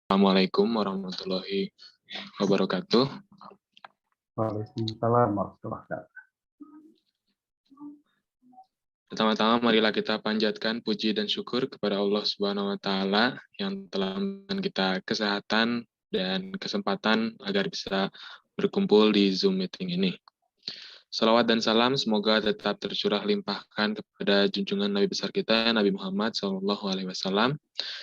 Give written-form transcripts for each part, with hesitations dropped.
Assalamualaikum warahmatullahi wabarakatuh. Waalaikumsalam warahmatullahi wabarakatuh. Pertama-tama marilah kita panjatkan puji dan syukur kepada Allah Subhanahu wa taala yang telah memberikan kita kesehatan dan kesempatan agar bisa berkumpul di Zoom meeting ini. Salawat dan salam semoga tetap tercurah limpahkan kepada junjungan Nabi besar kita Nabi Muhammad SAW,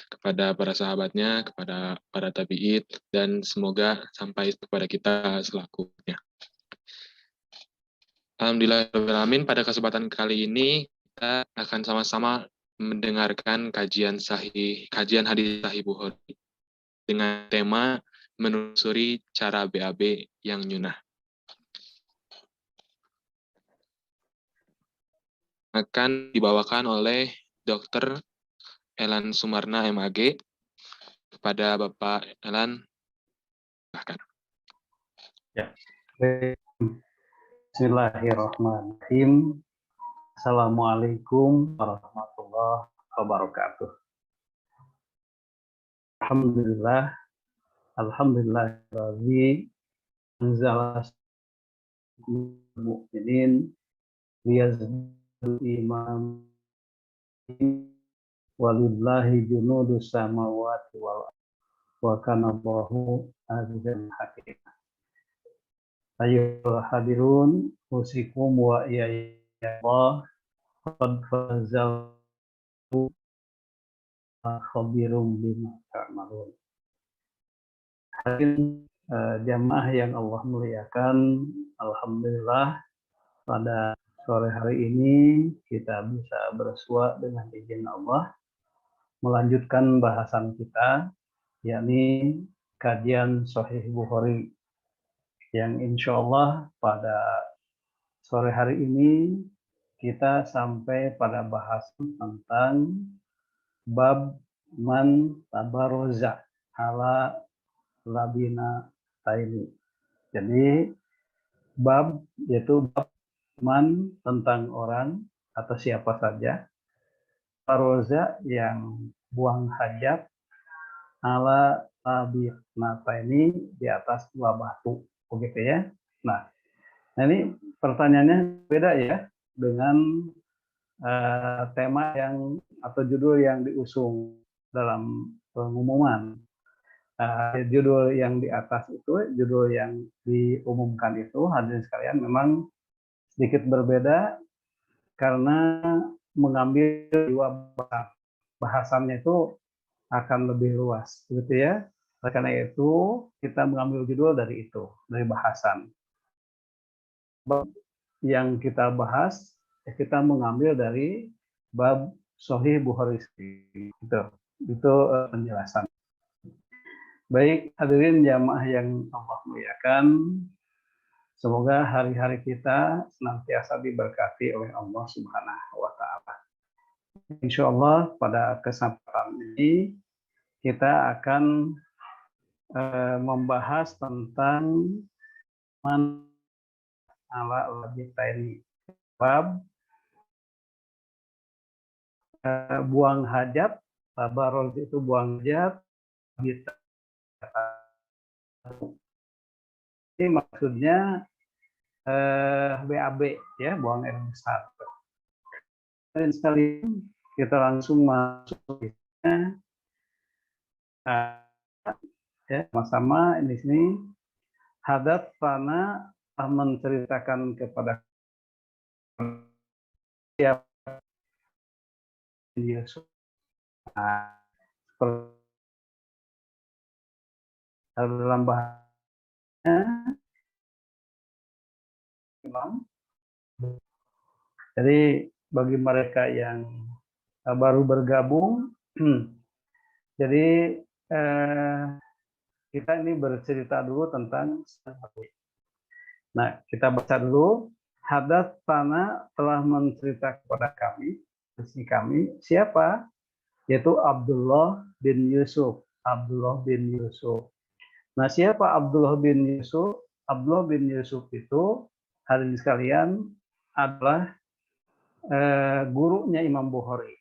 kepada para sahabatnya, kepada para tabi'in, dan semoga sampai kepada kita selakunya. Alhamdulillahirrahmanirrahim, pada kesempatan kali ini kita akan sama-sama mendengarkan kajian hadis Sahih Bukhari dengan tema menelusuri cara BAB yang nyunah. Akan dibawakan oleh Dr. Elan Sumarna MAG. Kepada Bapak Elan, silahkan. Ya. Bismillahirrahmanirrahim. Assalamualaikum warahmatullahi wabarakatuh. Alhamdulillah anzala mu'minin liyazdadu iman walillahi junudus samawati wal wa kana Allahu azizan hakim. Ayyuhal hadirun usikum wa iyyallahi qad fazal khabirum bima ta'malun. Hadirin jamaah yang Allah muliakan, alhamdulillah pada sore hari ini kita bisa bersua dengan izin Allah melanjutkan bahasan kita, yakni kajian Sahih Bukhari, yang insya Allah pada sore hari ini kita sampai pada bahasan tentang bab man tabaroza ala labina taini. Jadi bab yaitu bab man tentang orang atau siapa saja, tabaroza yang buang hajat, ala labina taini di atas dua batu, begitu ya. Nah ini pertanyaannya beda ya dengan tema yang atau judul yang diusung dalam pengumuman. Judul yang di atas itu, judul yang diumumkan itu, hadirin sekalian, memang sedikit berbeda karena mengambil dua bahasannya itu akan lebih luas, begitu ya. Karena itu kita mengambil judul dari itu, dari bahasan. Yang kita bahas, kita mengambil dari bab Sahih Bukhari. Itu penjelasan. Baik, hadirin jamaah yang Allah muliakan, semoga hari-hari kita senantiasa diberkati oleh Allah Subhanahu wa Ta'ala. Insya Allah pada kesempatan ini kita akan membahas tentang man ala labitaini, bab buang hajat, tabarruz itu buang hajat, ini maksudnya BAB ya, buang air besar. Dan sekali kita langsung masuk ya, sama-sama di sini. Hadat Fana menceritakan kepada siapa Yusuf dalam bahasanya jadi bagi mereka yang baru bergabung jadi kita ini bercerita dulu tentang nah kita baca dulu. Hadat Fana telah mencerita kepada kami siapa, yaitu Abdullah bin Yusuf. Nah, siapa Abdullah bin Yusuf? Abdullah bin Yusuf itu, hadirin sekalian, adalah gurunya Imam Bukhari.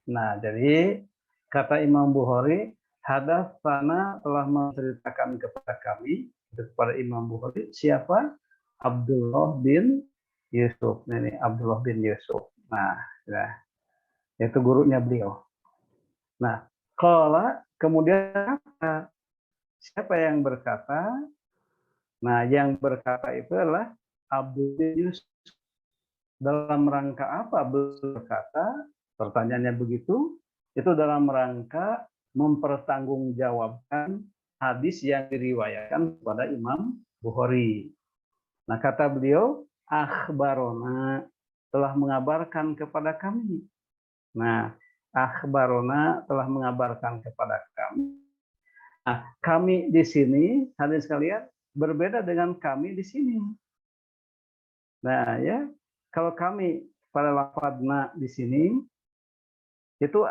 Nah, jadi kata Imam Bukhari, hadatsana telah menceritakan kepada kami, kepada Imam Bukhari, siapa? Abdullah bin Yusuf. Ini Abdullah bin Yusuf. Nah, itu gurunya beliau. Nah, qala kemudian siapa yang berkata? Nah, yang berkata itu adalah Abdullah bin Yusuf. Dalam rangka apa berkata? Pertanyaannya begitu. Itu dalam rangka mempertanggungjawabkan hadis yang diriwayatkan kepada Imam Bukhari. Nah, kata beliau, akhbarona telah mengabarkan kepada kami. Nah, akhbarona telah mengabarkan kepada kami. Nah, kami di sini, hadirin sekalian, berbeda dengan kami di sini. Nah, ya, kalau kami pada lafadzna di sini itu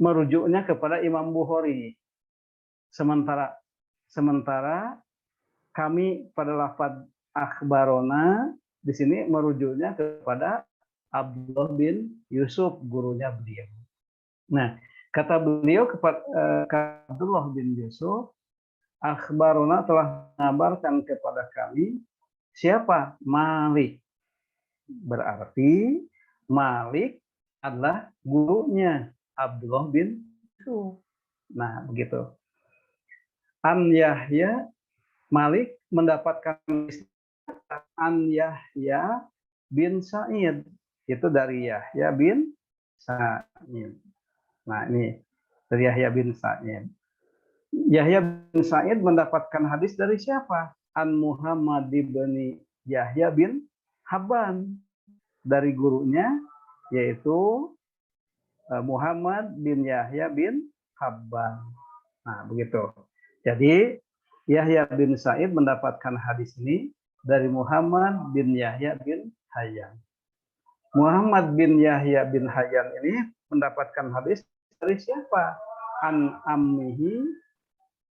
merujuknya kepada Imam Bukhari. Sementara kami pada lafadz akhbarona di sini merujuknya kepada Abdullah bin Yusuf, gurunya beliau. Nah, kata beliau kepada Abdullah bin Yusuf, akhbarona telah mengabarkan kepada kami siapa? Malik. Berarti Malik adalah gurunya Abdullah bin Yusuf. Nah, begitu. An Yahya, Malik mendapatkan An Yahya bin Sa'id. Itu dari Yahya bin Sa'id. Nah, ini dari Yahya bin Sa'id. Yahya bin Sa'id mendapatkan hadis dari siapa? An Muhammad bin Yahya bin Habban. Dari gurunya, yaitu Muhammad bin Yahya bin Habban. Nah, begitu. Jadi, Yahya bin Sa'id mendapatkan hadis ini dari Muhammad bin Yahya bin Hayyan. Muhammad bin Yahya bin Hayyan ini mendapatkan hadis dari siapa? An ammihi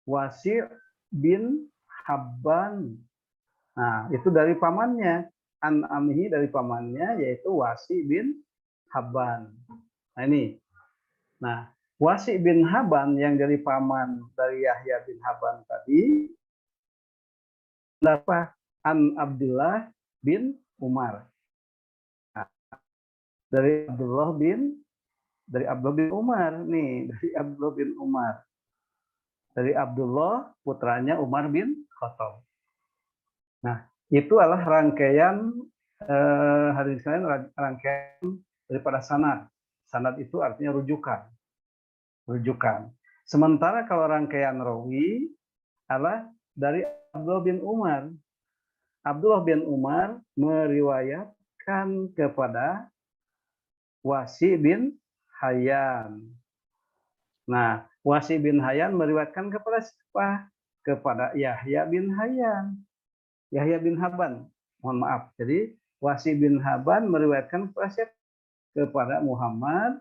Wasi' bin Habban. Nah, itu dari pamannya. An ammihi dari pamannya, yaitu Wasi' bin Habban. Nah, ini. Nah, Wasi' bin Habban yang dari paman dari Yahya bin Habban tadi, dapat An Abdullah bin Umar. Nah, dari Abdullah bin Umar nih, dari Abdullah bin Umar. Dari Abdullah putranya Umar bin Khattab. Nah, itu adalah rangkaian hadirin sekalian, rangkaian daripada sanad. Sanad itu artinya rujukan. Sementara kalau rangkaian rawi adalah dari Abdullah bin Umar. Abdullah bin Umar meriwayatkan kepada Wasi' bin Hayyan. Nah, Wasi' bin Hayyan meriwayatkan kepada siapa? Kepada Yahya bin Hayyan. Yahya bin Habban. Mohon maaf. Jadi Wasi' bin Habban meriwayatkan kepada siapa? Kepada Muhammad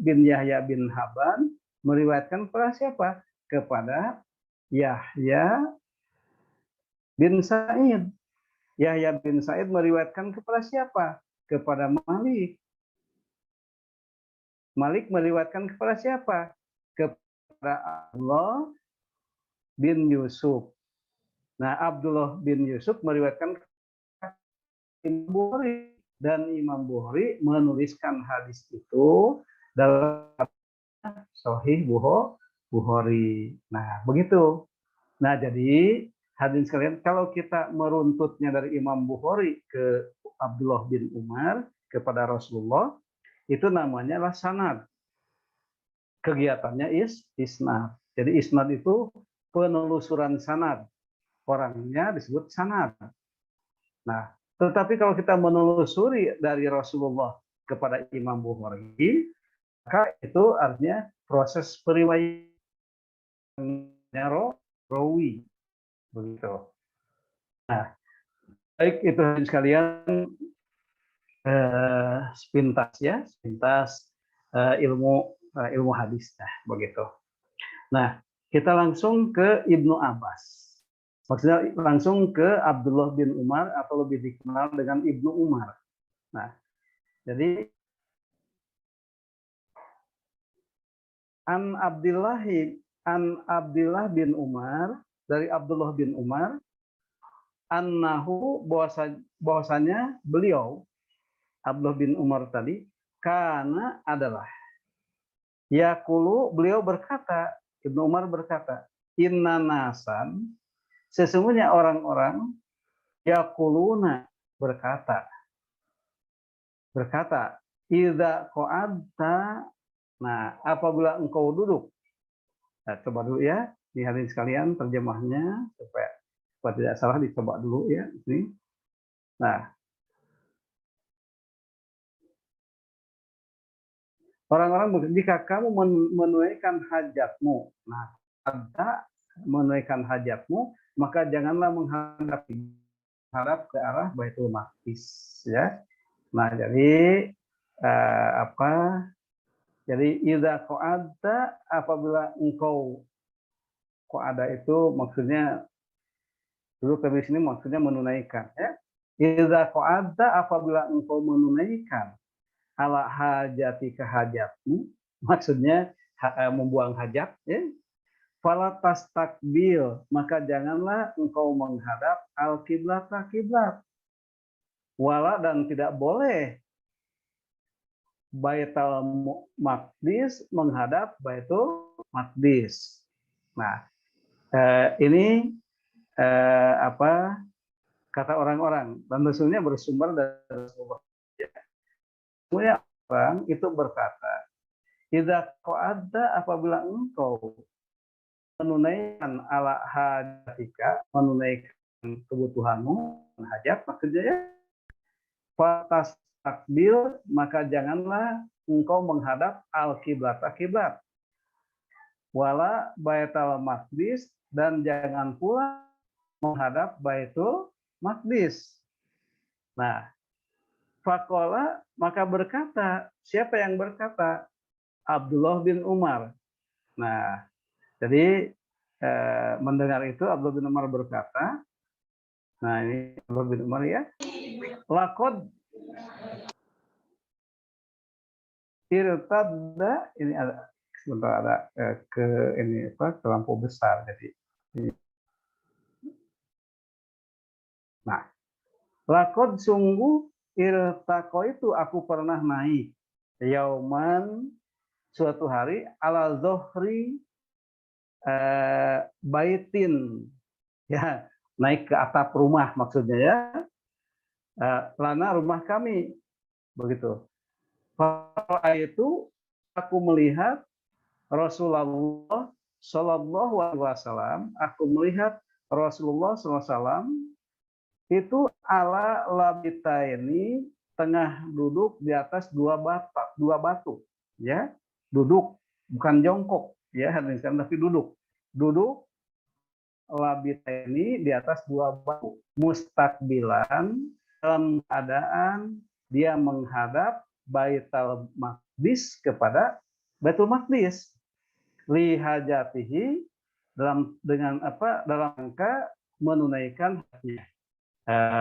bin Yahya bin Habban meriwayatkan kepada siapa? Kepada Yahya bin Sa'id. Yahya bin Sa'id meriwayatkan kepada siapa? Kepada Malik. Malik meriwayatkan kepada siapa? Kepada Abdullah bin Yusuf. Nah, Abdullah bin Yusuf meriwayatkan kepada Imam Bukhari. Dan Imam Bukhari menuliskan hadis itu dalam Sahih Bukhari. Nah, begitu. Nah, jadi hadirin sekalian, kalau kita meruntutnya dari Imam Bukhari ke Abdullah bin Umar kepada Rasulullah, itu namanya adalah sanad. Kegiatannya isnad. Jadi isnad itu penelusuran sanad. Orangnya disebut sanad. Nah, tetapi kalau kita menelusuri dari Rasulullah kepada Imam Bukhari, maka itu artinya proses periwayatannya rawi. Begitu. Nah, baik itu sekalian sepintas ilmu hadis, begitu. Nah, kita langsung ke Ibnu Abbas. Maksudnya langsung ke Abdullah bin Umar atau lebih dikenal dengan Ibnu Umar. Nah, jadi an Abdillah bin Umar, dari Abdullah bin Umar, annahu bahwasanya beliau Abdullah bin Umar tadi karena adalah yaqulu, beliau berkata, Ibnu Umar berkata, inna nasan, sesungguhnya orang-orang yaquluna berkata idza qa'adta, nah apabila engkau duduk. Nah, coba dulu ya, di hadirin sekalian terjemahnya supaya tidak salah, dicoba dulu ya ini. Nah, orang-orang, jika kamu menunaikan hajatmu, nah ada menunaikan hajatmu, maka janganlah menghadap ke arah Baitul Maqdis ya. Nah, jadi jadi idza qa'adta, apabila engkau, qa'ada itu maksudnya dulu kami sini maksudnya menunaikan ya. Idza qa'adta, apabila engkau menunaikan ala hajati ke hajatmu, maksudnya membuang hajat ya. Fala tastakbil, maka janganlah engkau menghadap al-qiblat kiblat. Wala, dan tidak boleh Baitul Maqdis menghadap Baitul Maqdis. Nah, ini kata orang-orang, dan tentunya bersumber dari semuanya orang itu berkata, idza qa'adta, apabila engkau menunaikan ala hajatika, menunaikan kebutuhanmu, hajat maksudnya ya, fatas takbil, maka janganlah engkau menghadap al-qiblat kiblat. Wala Baitul Maqdis, dan jangan pula menghadap Baitul Maqdis. Nah, faqala, maka berkata, siapa yang berkata? Abdullah bin Umar. Nah, jadi mendengar itu Abdullah bin Umar berkata, nah ini Abdullah bin Umar ya, laqad irtadda, ini ada sebentar, ada ke ini ke lampu besar, jadi nah, laqad, sungguh, irtaqo itu aku pernah naik yauman, suatu hari, ala zohri baitin ya, naik ke atap rumah maksudnya ya, lana, rumah kami, begitu. Itu aku melihat Rasulullah Shallallahu Alaihi Wasallam, aku melihat Rasulullah SAW itu ala labitaini, tengah duduk di atas dua batu ya, duduk, bukan jongkok ya, tapi duduk labitaini, di atas dua batu, mustakbilan, dalam keadaan dia menghadap Baitul Maqdis, kepada Baitul Maqdis, li hajatihi, dengan dalam rangka menunaikan hajatnya,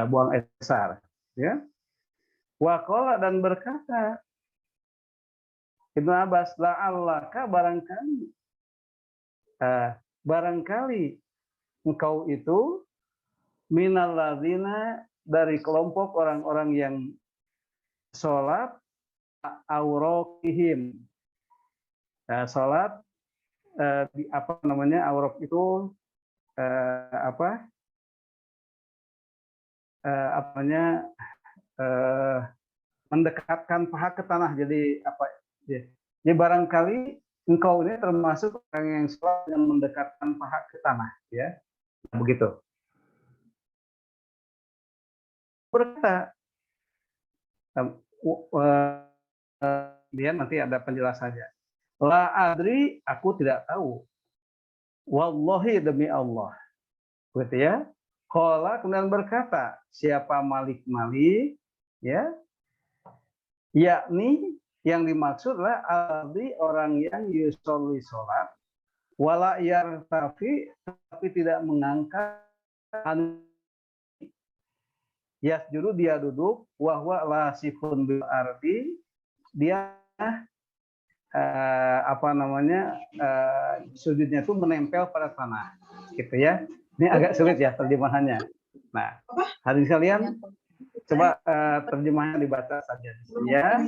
buang air besar ya. Waqala, dan berkata Ibnu Abbas, la'allaka, barangkali engkau itu minalladzina, dari kelompok orang-orang yang sholat aurokihim, sholat di aurok itu mendekatkan paha ke tanah, jadi jadi barangkali engkau ini termasuk orang yang sholat yang mendekatkan paha ke tanah ya, begitu. Berkata, dia nanti ada penjelasannya. La adri, aku tidak tahu. Wallahi, demi Allah. Gitu ya. Qala, kemudian berkata, siapa Malik ya, yakni yang dimaksud adalah ardi, orang yang yusolli sholat wala yartafi, tapi tidak mengangkat, yasjudu dia duduk, wahwa lasifun bil ardi, dia sujudnya itu menempel pada tanah, gitu ya. Ini agak sulit ya terjemahannya. Nah, hadirin sekalian, coba terjemahannya dibaca saja ya.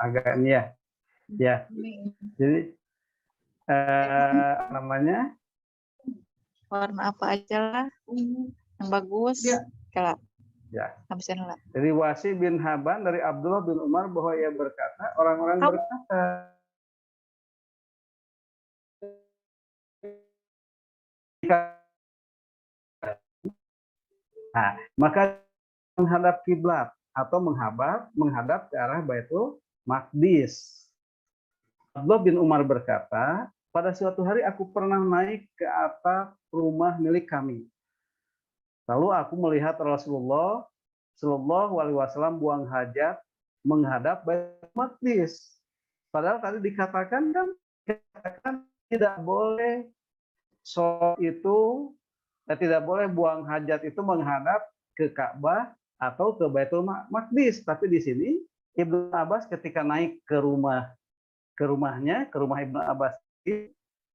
Agak ini ya. Ya. Jadi warna apa aja lah yang bagus. Kalau ya. habisin lah. Jadi Wasi bin Haban dari Abdullah bin Umar bahwa ia berkata, orang-orang berkata, nah, maka menghadap kiblat atau menghadap ke arah Baitul Maqdis. Abdullah bin Umar berkata, pada suatu hari aku pernah naik ke atap rumah milik kami. Lalu aku melihat Rasulullah Shallallahu Alaihi Wasallam buang hajat menghadap Baitul Maqdis. Padahal tadi dikatakan tidak boleh sholat itu, tidak boleh buang hajat itu menghadap ke Ka'bah atau ke Baitul Maqdis. Tapi di sini Ibnu Abbas ketika naik ke rumah Ibnu Abbas,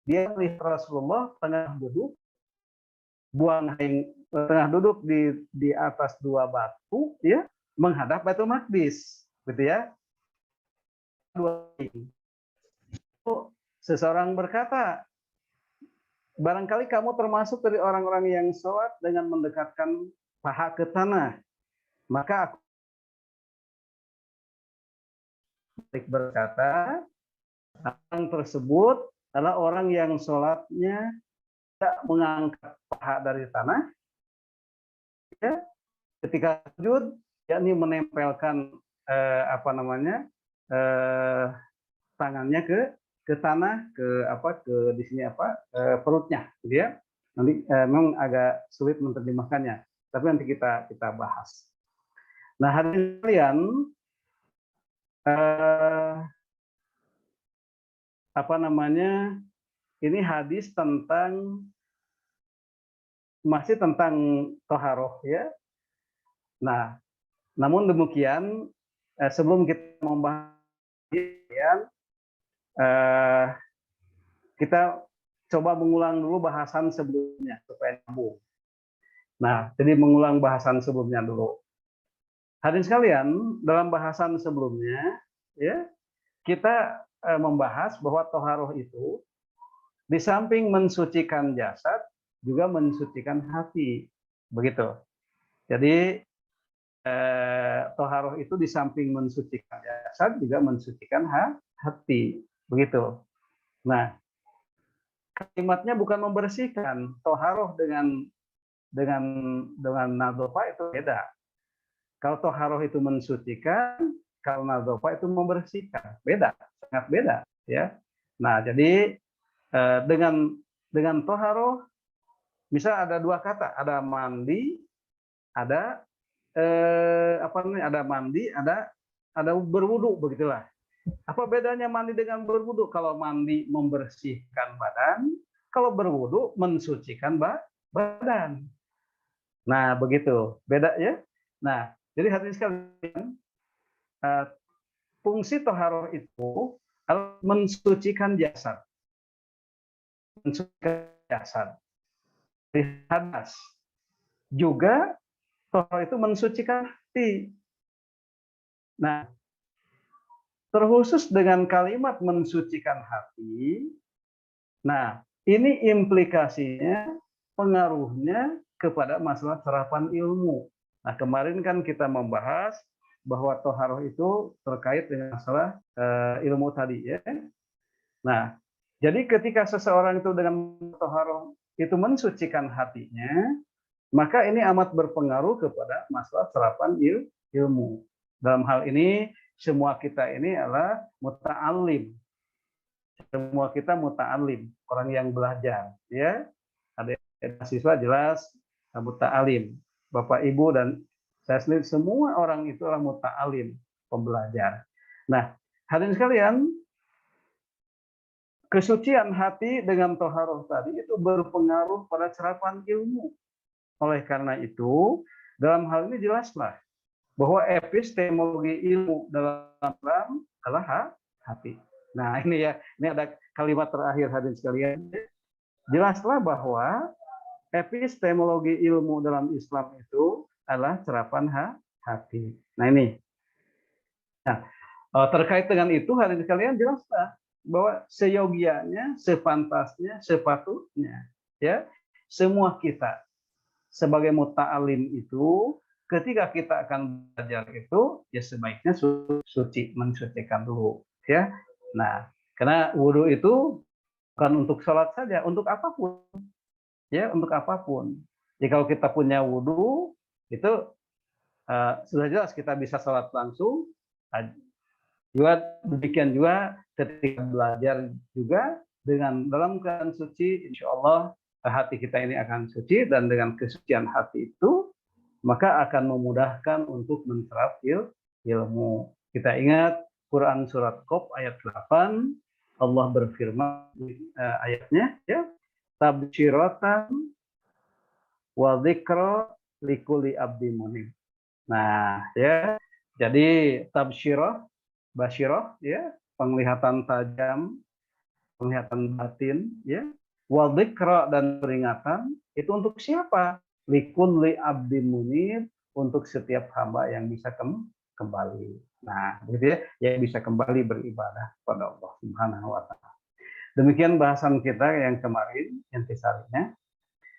dia melihat Rasulullah tengah duduk di atas dua batu, ya, menghadap Baitul Maqdis, gitu ya. Seseorang berkata, barangkali kamu termasuk dari orang-orang yang sholat dengan mendekatkan paha ke tanah. Maka aku berkata, orang tersebut adalah orang yang sholatnya tidak mengangkat paha dari tanah, ya, ketika sujud, yakni menempelkan tangannya ke tanah, di sini perutnya, gitu ya. Nanti memang agak sulit menerjemahkannya, tapi nanti kita bahas. Nah, hadirin sekalian, ini hadis masih tentang toharoh, ya. Nah, namun demikian, sebelum kita membahas, kita coba mengulang dulu bahasan sebelumnya supaya nyambung. Nah, jadi mengulang bahasan sebelumnya dulu. Hadirin sekalian, dalam bahasan sebelumnya, ya, kita membahas bahwa toharoh itu di samping mensucikan jasad juga mensucikan hati, begitu. Jadi toharoh itu di samping mensucikan jasad juga mensucikan hati, begitu. Nah, kalimatnya bukan membersihkan. Toharoh dengan nadhofah itu beda. Kalau toharoh itu mensucikan, kalau nadhofah itu membersihkan, beda, sangat beda, ya. Nah, jadi dengan toharoh, misal ada dua kata, ada mandi, ada ada berwudu, begitulah. Apa bedanya mandi dengan berwudu? Kalau mandi membersihkan badan, kalau berwudu mensucikan badan. Nah, begitu, beda ya. Nah, jadi hadirin sekalian, fungsi toharoh itu adalah mensucikan jasad. Mensucikan jasad. Hadas. Juga toharoh itu mensucikan hati. Nah, terkhusus dengan kalimat mensucikan hati, nah, ini implikasinya, pengaruhnya kepada masalah serapan ilmu. Nah, kemarin kan kita membahas bahwa toharoh itu terkait dengan masalah ilmu tadi, ya. Nah, jadi ketika seseorang itu dengan toharoh itu mensucikan hatinya, maka ini amat berpengaruh kepada masalah serapan ilmu. Dalam hal ini, semua kita ini adalah muta'alim. Semua kita muta'alim, orang yang belajar, ya. Ada mahasiswa jelas muta'alim. Bapak Ibu dan saya sendiri, semua orang itu adalah muta'alim, pembelajar. Nah, hadirin sekalian, kesucian hati dengan toharoh tadi itu berpengaruh pada serapan ilmu. Oleh karena itu, dalam hal ini jelaslah bahwa epistemologi ilmu dalam Islam adalah hati. Nah, ini ya, ini ada kalimat terakhir hadirin sekalian. Jelaslah bahwa epistemologi ilmu dalam Islam itu adalah serapan hati. Nah, ini. Nah, terkait dengan itu hadirin sekalian jelaslah bahwa seyogianya, sepantasnya, sepatutnya ya, semua kita sebagai muta'alim itu ketika kita akan belajar itu ya sebaiknya suci, mensucikan dulu ya. Nah, karena wudhu itu bukan untuk sholat saja, untuk apapun ya, untuk apapun. Jadi kalau kita punya wudhu itu sudah jelas kita bisa sholat langsung. Juga demikian juga ketika belajar juga dengan dalam keadaan suci, insya Allah hati kita ini akan suci, dan dengan kesucian hati itu maka akan memudahkan untuk menserap ilmu. Kita ingat Quran surat Qaf ayat 8, Allah berfirman ayatnya ya, tabsyiratan wa dzikra likulli abdi munib. Nah, ya. Jadi tabsyirah, basyirah ya, penglihatan tajam, penglihatan batin ya. Wa dzikra, dan peringatan itu untuk siapa? Likulli abdi munib, untuk setiap hamba yang bisa kembali. Nah, gitu ya, yang bisa kembali beribadah kepada Allah Subhanahu wa taala. Demikian bahasan kita yang kemarin, intisarinya.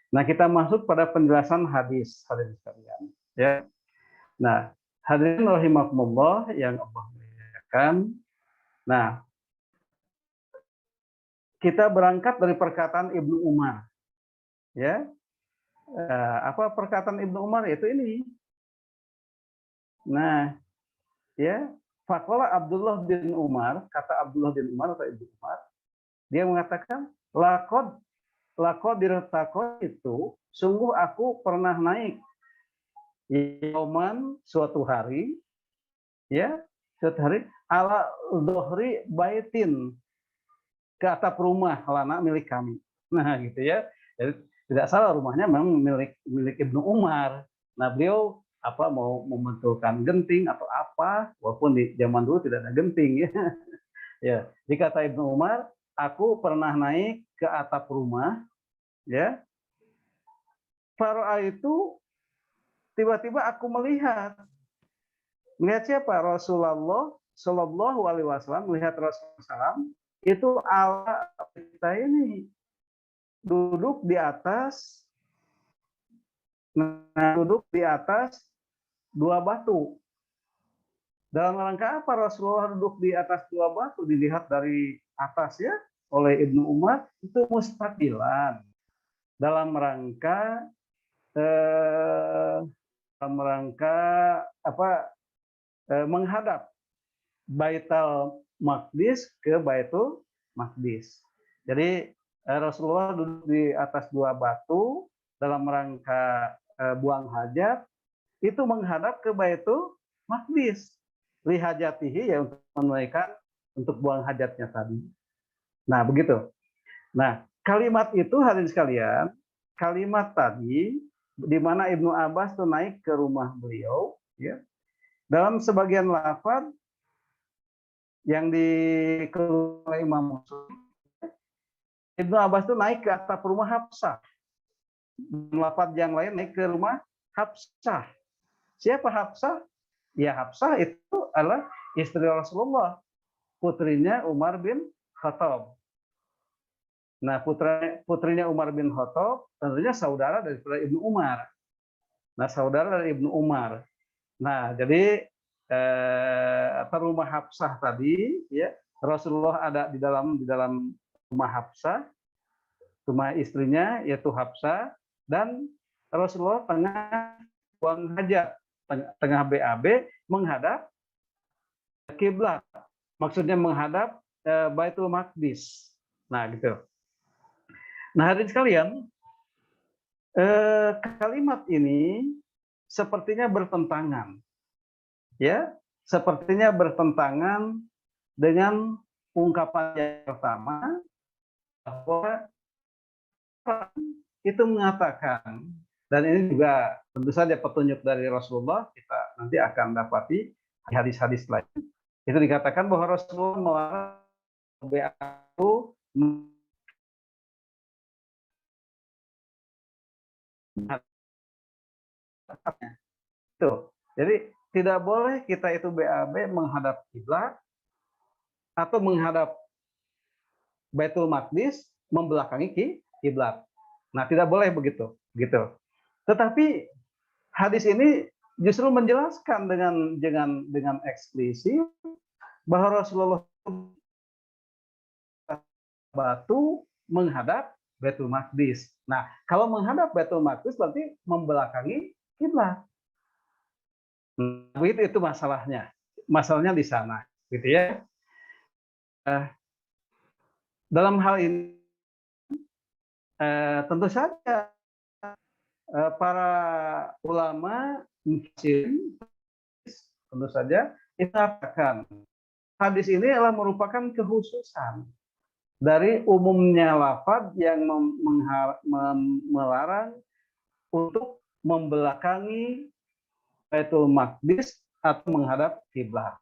Nah, kita masuk pada penjelasan hadis hadirin sekalian ya. Nah, hadirin rahimakumullah yang Allah muliakan. Nah, kita berangkat dari perkataan Ibnu Umar ya. Apa perkataan Ibnu Umar? Yaitu ini. Nah, ya, faqala Abdullah bin Umar, kata Abdullah bin Umar atau Ibnu Umar, dia mengatakan laqad itu sungguh aku pernah naik yauman, suatu hari ya, suatu hari ala dhuhri baitin, ke atap rumah lana milik kami. Nah, gitu ya. Jadi tidak salah, rumahnya memang milik Ibnu Umar. Nah, beliau mau membetulkan genting atau apa, walaupun di zaman dulu tidak ada genting ya. Ya, dikata Ibnu Umar, aku pernah naik ke atap rumah ya. Faro'a itu tiba-tiba aku melihat siapa? Rasulullah Shallallahu Alaihi Wasallam, melihat Rasulullah itu ala kita ini duduk di atas, duduk di atas dua batu. Dalam rangka apa Rasulullah duduk di atas dua batu? Dilihat dari atas ya oleh Ibnu Umar, itu mustaqilan dalam rangka menghadap Baitul Maqdis ke Baitul Maqdis. Jadi Rasulullah duduk di atas dua batu dalam rangka buang hajat, itu menghadap ke Baitul Maqdis. Lihajatihi, ya, untuk menunaikan, untuk buang hajatnya tadi. Nah, begitu. Nah, kalimat itu hadirin sekalian, kalimat tadi di mana Ibnu Abbas itu naik ke rumah beliau ya. Dalam sebagian lafaz yang dikeluarkan oleh Imam Muslim, Ibnu Abbas itu naik ke atap rumah Hafsah. Lafaz yang lain naik ke rumah Hafsah. Siapa Hafsah? Ya, Hafsah itu adalah istri Rasulullah, putrinya Umar bin Khattab. Nah, putrinya Umar bin Khattab tentunya saudara dari Ibnu Umar. Nah, saudara dari Ibnu Umar. Nah, jadi rumah Hafsah tadi ya, Rasulullah ada di dalam rumah Hafsah, rumah istrinya yaitu Hafsah, dan Rasulullah tengah buang hajat, tengah BAB menghadap kiblat. Maksudnya menghadap Baitul Maqdis. Nah, gitu. Nah, hadirin sekalian, kalimat ini sepertinya bertentangan. Ya, sepertinya bertentangan dengan ungkapan yang pertama bahwa itu mengatakan, dan ini juga tentu saja petunjuk dari Rasulullah, kita nanti akan dapati hadis-hadis lain. Itu dikatakan bahwa Rasulullah melarang BA itu itu. Jadi tidak boleh kita itu BAB menghadap kiblat atau menghadap Baitul Maqdis membelakangi kiblat. Nah, tidak boleh begitu, gitu. Tetapi hadis ini justru menjelaskan dengan eksplisit bahwa Rasulullah batu menghadap Baitul Maqdis. Nah, kalau menghadap Baitul Maqdis berarti membelakangi kiblat. Nah, itu masalahnya. Masalahnya di sana, gitu ya. Dalam hal ini tentu saja para ulama muslim tentu saja mengatakan hadis ini adalah merupakan kekhususan dari umumnya lafaz yang melarang untuk membelakangi Baitul Maqdis atau menghadap kiblat.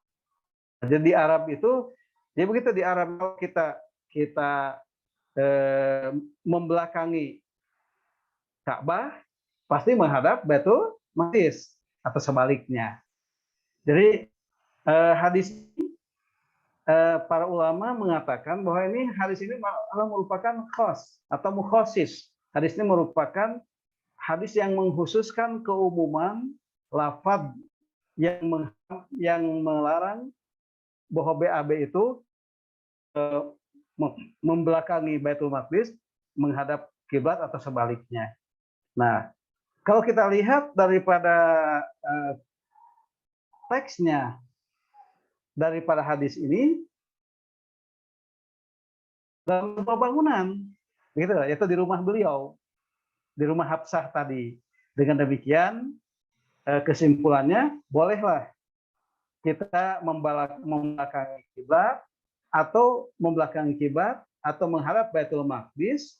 Jadi di Arab itu, ya begitu di Arab kita membelakangi Ka'bah pasti menghadap Baitul Maqdis atau sebaliknya. Jadi hadis para ulama mengatakan bahwa ini hadis ini merupakan khos atau mukhosis. Hadis ini merupakan hadis yang mengkhususkan keumuman lafaz yang melarang bahwa BAB itu membelakangi Baitul Maqdis menghadap kiblat atau sebaliknya. Nah, kalau kita lihat daripada teksnya daripada hadis ini dalam bangunan, begitu, yaitu di rumah beliau, di rumah Hafsah tadi. Dengan demikian kesimpulannya bolehlah kita membelakangi kiblat atau membelakangi kiblat atau menghadap Baitul Maqdis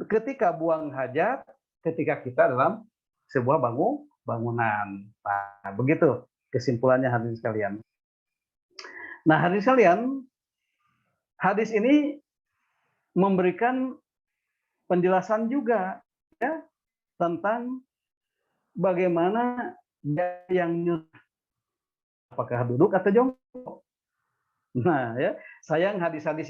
ketika buang hajat, ketika kita dalam sebuah bangunan. Nah, begitu kesimpulannya hadirin sekalian. Nah, hadirin sekalian, hadis ini memberikan penjelasan juga ya tentang bagaimana yang nyunnah, apakah duduk atau jongkok. Nah, ya, sayang hadis-hadis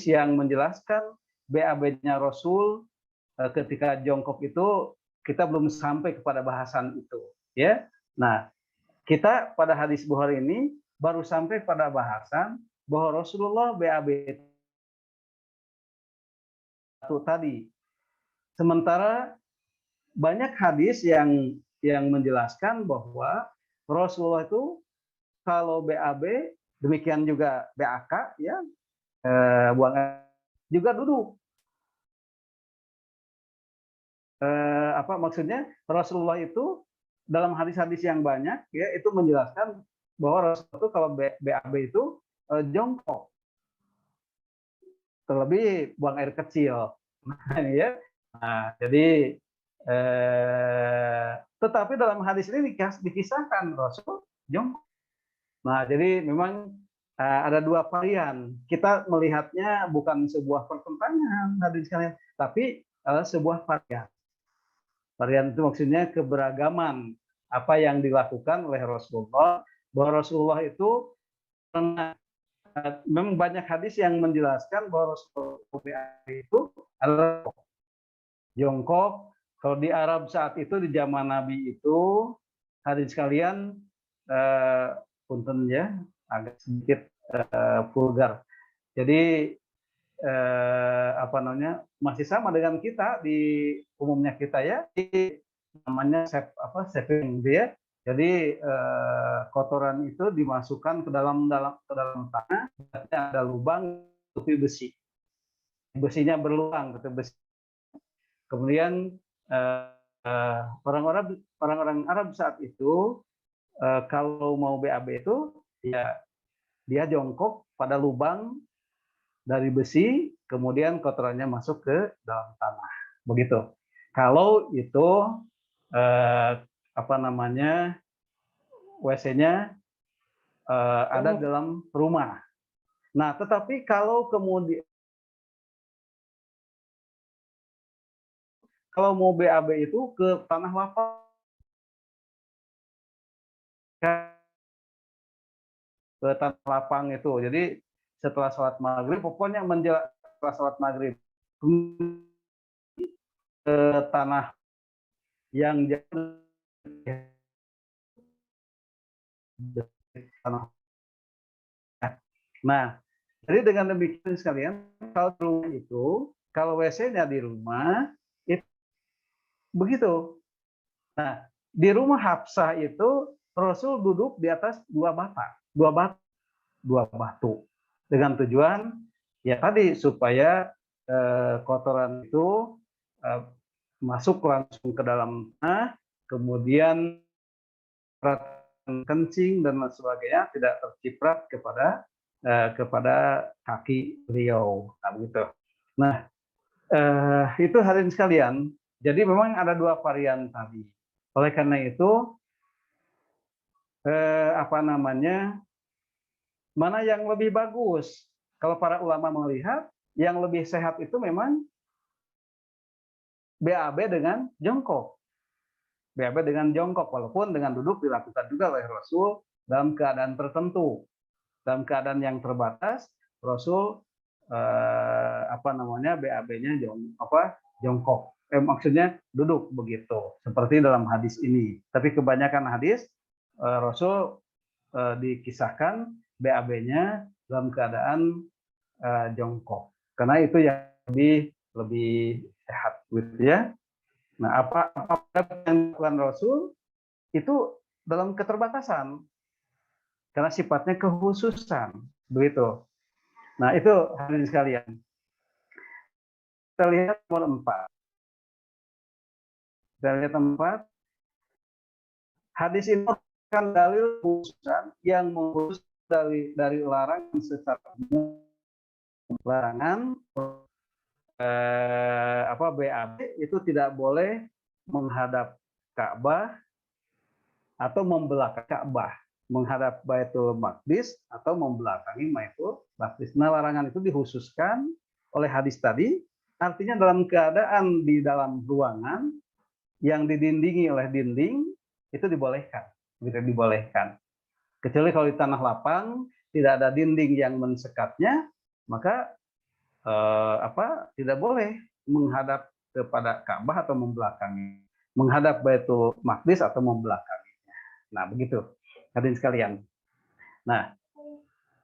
yang menjelaskan BAB-nya Rasul ketika jongkok itu kita belum sampai kepada bahasan itu, ya. Nah, kita pada hadis Bukhari ini baru sampai pada bahasan bahwa Rasulullah BAB itu tadi. Sementara banyak hadis yang menjelaskan bahwa Rasulullah itu kalau BAB, demikian juga BAK, ya, buang air, juga duduk. Apa maksudnya? Rasulullah itu dalam hadis-hadis yang banyak, ya, itu menjelaskan bahwa Rasulullah itu kalau BAB itu jongkok, terlebih buang air kecil. Nah, ini ya. Nah, jadi tetapi dalam hadis ini dikisahkan Rasul jongkok. Nah, jadi memang ada dua varian. Kita melihatnya bukan sebuah pertentangan hadis sekalian, tapi sebuah varian. Varian itu maksudnya keberagaman apa yang dilakukan oleh Rasulullah. Bahwa Rasulullah itu memang banyak hadis yang menjelaskan bahwa Rasulullah itu adalah jongkok. Kalau di Arab saat itu di zaman Nabi itu hadis sekalian punten ya agak sedikit vulgar. Jadi apa namanya masih sama dengan kita di umumnya kita ya, namanya saving dia. Jadi kotoran itu dimasukkan ke dalam tanah, ada lubang tutupi besi. Besinya berlubang, besi. Kemudian orang-orang Arab saat itu kalau mau BAB itu ya dia jongkok pada lubang dari besi, kemudian kotorannya masuk ke dalam tanah. Begitu. Kalau itu apa namanya, WC-nya ada dalam rumah. Nah, tetapi kalau kemudian kalau mau BAB itu ke tanah lapang, ke tanah lapang itu. Jadi setelah sholat maghrib, pokoknya menjelang setelah sholat maghrib ke tanah yang jauh dari tanah. Nah, jadi dengan demikian sekalian, kalau rumah itu, kalau WC-nya di rumah, itu begitu. Nah, di rumah Hafsah itu Rasul duduk di atas dua batu, dengan tujuan ya tadi supaya kotoran itu masuk langsung ke dalam tanah, kemudian kencing dan sebagainya tidak terciprat kepada kaki beliau. Nah, begitu. Nah, itu hadirin sekalian. Jadi memang ada dua varian tadi. Oleh karena itu, apa namanya, mana yang lebih bagus? Kalau para ulama melihat, yang lebih sehat itu memang BAB dengan jongkok. BAB dengan jongkok, walaupun dengan duduk dilakukan juga oleh Rasul dalam keadaan tertentu. Dalam keadaan yang terbatas, Rasul apa namanya, BAB-nya jongkok. Maksudnya duduk begitu, seperti dalam hadis ini. Tapi kebanyakan hadis Rasul dikisahkan BAB-nya dalam keadaan jongkok. Karena itu yang lebih sehat, gitu ya. Nah, apa yang dilakukan Rasul itu dalam keterbatasan, karena sifatnya kekhususan, begitu. Nah, itu hadirin sekalian. Kita lihat nomor 4. Kita lihat 4. Hadis ini merupakan dalil khususan yang mengkhusus dari larangan secara umum. Larangan BAB itu tidak boleh menghadap Ka'bah atau membelakangi Ka'bah, menghadap Baitul Maqdis atau membelakangi Baitul Maqdis. Nah, larangan itu dikhususkan oleh hadis tadi, artinya dalam keadaan di dalam ruangan yang didindingi oleh dinding itu dibolehkan, dibolehkan. Kecuali kalau di tanah lapang tidak ada dinding yang mensekatnya, maka tidak boleh menghadap kepada Ka'bah atau membelakangi, menghadap Baitul Maqdis atau membelakanginya. Nah, begitu hadirin sekalian. Nah,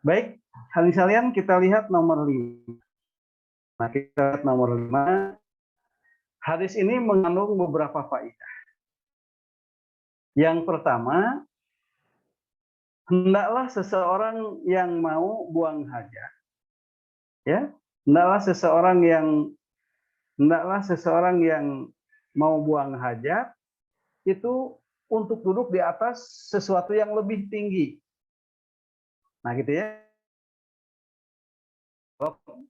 baik hadirin sekalian, kita lihat nomor 5. Nah, kita lihat nomor 5. Hadis ini mengandung beberapa faedah. Yang pertama, hendaklah seseorang yang mau buang hajat, ya, hendaklah seseorang yang mau buang hajat itu untuk duduk di atas sesuatu yang lebih tinggi. Nah, gitu ya.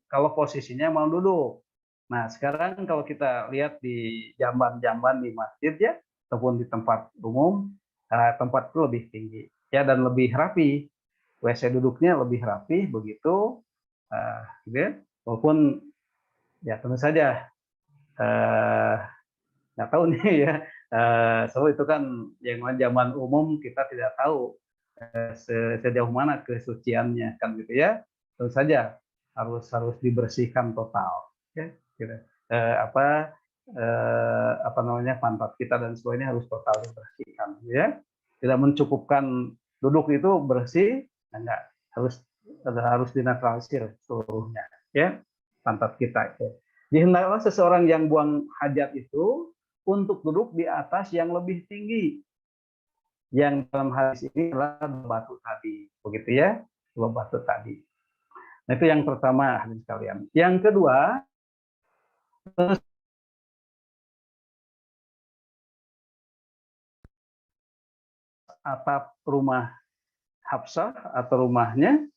Kalau posisinya mau duduk. Nah, sekarang kalau kita lihat di jamban-jamban di masjid ya, ataupun di tempat umum, tempat itu lebih tinggi ya, dan lebih rapi. WC duduknya lebih rapi begitu, gitu ya. Walaupun ya tentu saja nggak tahu nih ya, so itu kan yang zaman umum kita tidak tahu sejauh mana kesuciannya kan, gitu ya. Tentu saja harus dibersihkan total, ya, gitu. Apa namanya, pantat kita dan sebagainya harus total dibersihkan, ya. Tidak mencukupkan duduk itu bersih, enggak, harus dinetralisir seluruhnya, ya, pantat kita itu. Hendaklah seseorang yang buang hajat itu untuk duduk di atas yang lebih tinggi, yang dalam hadis ini adalah batu tadi, begitu ya, dua batu tadi. Nah, itu yang pertama hadirin sekalian. Yang kedua, atap rumah Hafsah atau rumahnya,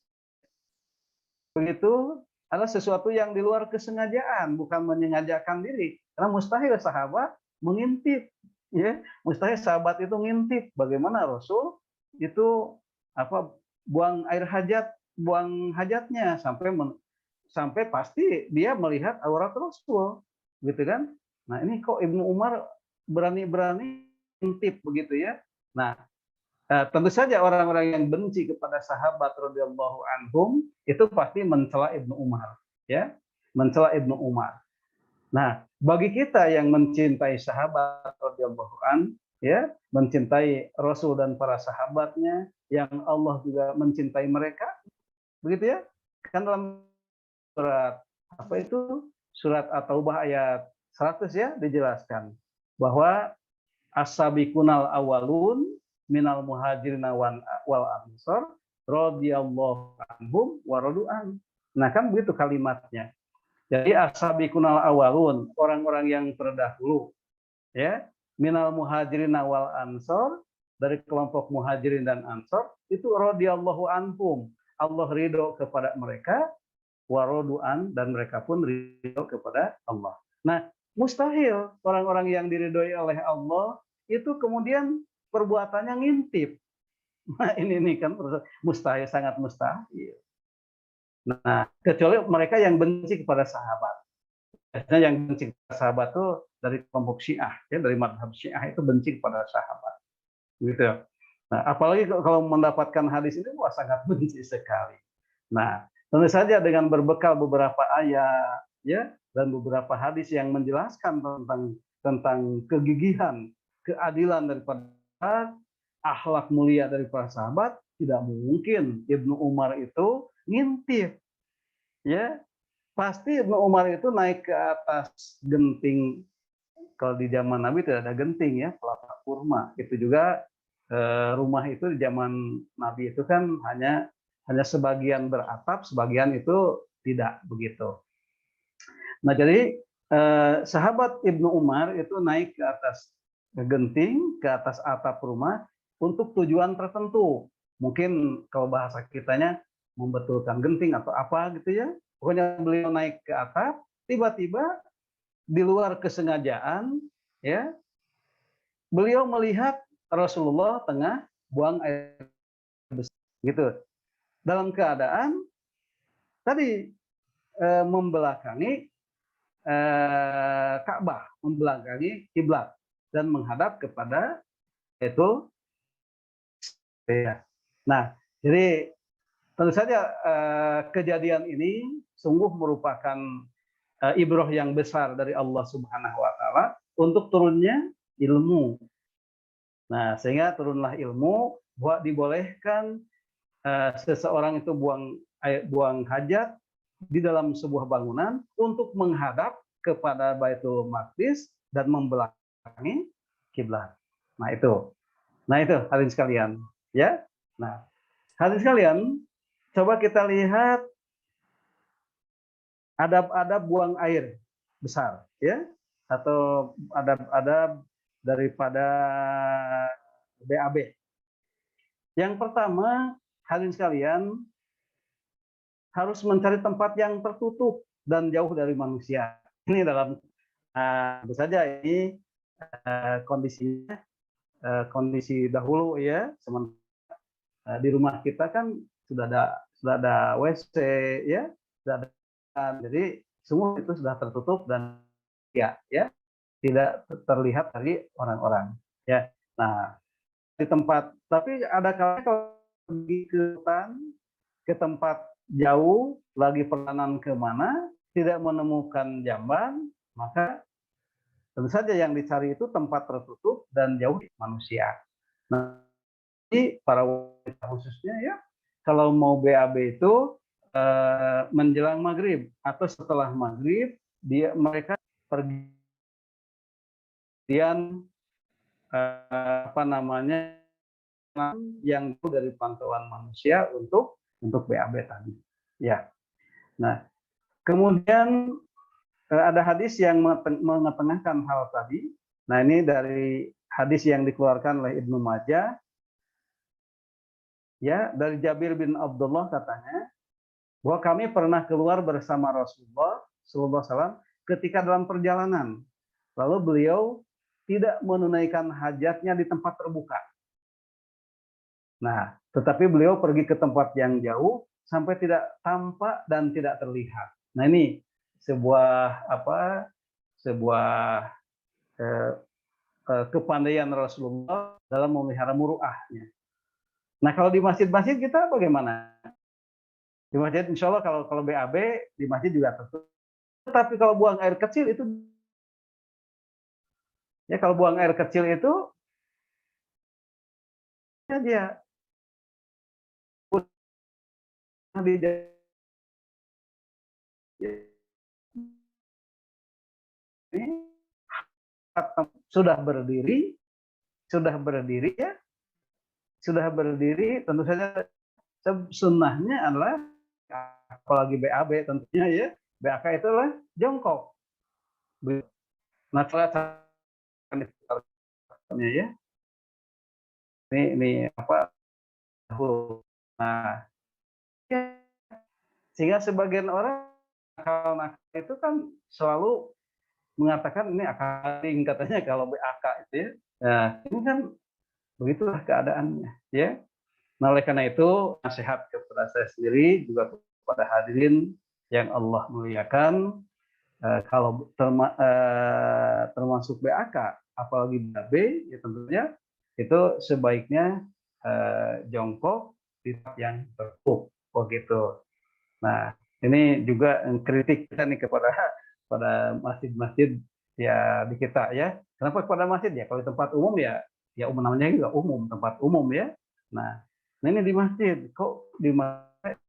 begitu adalah sesuatu yang di luar kesengajaan, bukan menyengajakan diri. Karena mustahil sahabat mengintip, ya, mustahil sahabat itu ngintip bagaimana Rasul itu buang air hajat, buang hajatnya sampai pasti dia melihat aurat Rasul, gitu kan? Nah ini kok Ibnu Umar berani-berani ngintip begitu ya? Nah tentu saja orang-orang yang benci kepada sahabat radhiyallahu anhum itu pasti mencela Ibnu Umar, ya, mencela Ibnu Umar. Nah, bagi kita yang mencintai sahabat radhiyallahu an, ya, mencintai Rasul dan para sahabatnya, yang Allah juga mencintai mereka, begitu ya? Kan dalam surat surat At-Taubah ayat 100 ya dijelaskan bahwa as-sabiqunal awalun minal muhajirin wal ansor radhiyallahu anhum wa radu'an. Nah, kan begitu kalimatnya. Jadi as-sabiqunal awalun, orang-orang yang terdahulu, ya, minal muhajirin wal ansor, dari kelompok muhajirin dan ansor, itu radhiyallahu anhum. Allah ridho kepada mereka, wa radu'an, dan mereka pun ridho kepada Allah. Nah, mustahil orang-orang yang diridhoi oleh Allah itu kemudian perbuatannya ngintip. Nah, ini kan mustahil, sangat mustahil. Nah, kecuali mereka yang benci kepada sahabat. Biasanya yang benci kepada sahabat itu dari kelompok Syiah, ya, dari mazhab Syiah itu benci kepada sahabat. Gitu. Nah, apalagi kalau mendapatkan hadis ini, wah sangat benci sekali. Nah, tentu saja dengan berbekal beberapa ayat, ya, dan beberapa hadis yang menjelaskan tentang kegigihan, keadilan daripada akhlak mulia dari para sahabat, tidak mungkin Ibnu Umar itu ngintip, ya. Pasti Ibnu Umar itu naik ke atas genting. Kalau di zaman Nabi tidak ada genting, ya, pelapa kurma. Itu juga rumah itu di zaman Nabi itu kan hanya sebagian beratap, sebagian itu tidak begitu. Nah, jadi sahabat Ibnu Umar itu naik ke atas genting, ke atas atap rumah untuk tujuan tertentu. Mungkin kalau bahasa kitanya membetulkan genting atau apa gitu ya. Pokoknya beliau naik ke atap, tiba-tiba di luar kesengajaan, ya, beliau melihat Rasulullah tengah buang air besar, gitu. Dalam keadaan tadi membelakangi Ka'bah, membelakangi kiblat dan menghadap kepada itu. Nah, jadi tentu saja kejadian ini sungguh merupakan ibrah yang besar dari Allah Subhanahu wa taala untuk turunnya ilmu. Nah, sehingga turunlah ilmu bahwa dibolehkan seseorang itu buang hajat di dalam sebuah bangunan untuk menghadap kepada Baitul Maqdis dan membelakangi kiblat. Nah, itu hadirin sekalian, ya. Nah, hadirin sekalian, coba kita lihat adab-adab buang air besar, ya, atau adab-adab daripada BAB. Yang pertama, hadirin sekalian, harus mencari tempat yang tertutup dan jauh dari manusia. Ini dalam tentu saja ini kondisinya kondisi dahulu, ya. Sementara di rumah kita kan sudah ada WC, ya, sudah ada. Jadi semua itu sudah tertutup dan ya tidak terlihat dari orang-orang, ya. Nah, di tempat, tapi ada kalanya kalau pergi ke hutan, ke tempat jauh, lagi perjalanan kemana, tidak menemukan jamban, maka tentu saja yang dicari itu tempat tertutup dan jauh dari manusia. Nah, jadi para wanita khususnya, ya, kalau mau BAB itu menjelang maghrib atau setelah maghrib, mereka pergi yang dari pantauan manusia untuk BAB tadi, ya. Nah, kemudian ada hadis yang mengetengahkan hal tadi. Nah, ini dari hadis yang dikeluarkan oleh Ibnu Majah, ya, dari Jabir bin Abdullah katanya, bahwa kami pernah keluar bersama Rasulullah Sallallahu Alaihi Wasallam ketika dalam perjalanan. Lalu beliau tidak menunaikan hajatnya di tempat terbuka. Nah, tetapi beliau pergi ke tempat yang jauh sampai tidak tampak dan tidak terlihat. Nah, ini sebuah kepandaian Rasulullah dalam memelihara muruahnya. Nah, kalau di masjid-masjid kita bagaimana? Di masjid insya Allah kalau BAB di masjid juga tertutup. Tetapi kalau buang air kecil itu, ya kalau buang air kecil itu ya dia sudah berdiri ya, sudah berdiri tentu saja sunnahnya adalah apalagi BAB tentunya ya, BAK itu adalah jongkok. Nah, ya. Ini apa? Nah, sehingga sebagian orang nakal itu kan selalu mengatakan ini akaling katanya kalau BAK itu ya. Nah, ini kan begitulah keadaannya ya. Nah, oleh karena itu nasihat kepada saya sendiri juga kepada hadirin yang Allah muliakan, kalau termasuk BAK apalagi BAB ya tentunya itu sebaiknya jongkok di tempat yang tertutup begitu. Nah, ini juga kritik kita nih kepada masjid-masjid ya di kita ya. Kenapa kepada masjid ya? Kalau di tempat umum ya umum namanya juga umum, tempat umum ya. Nah, ini di masjid kok di masjid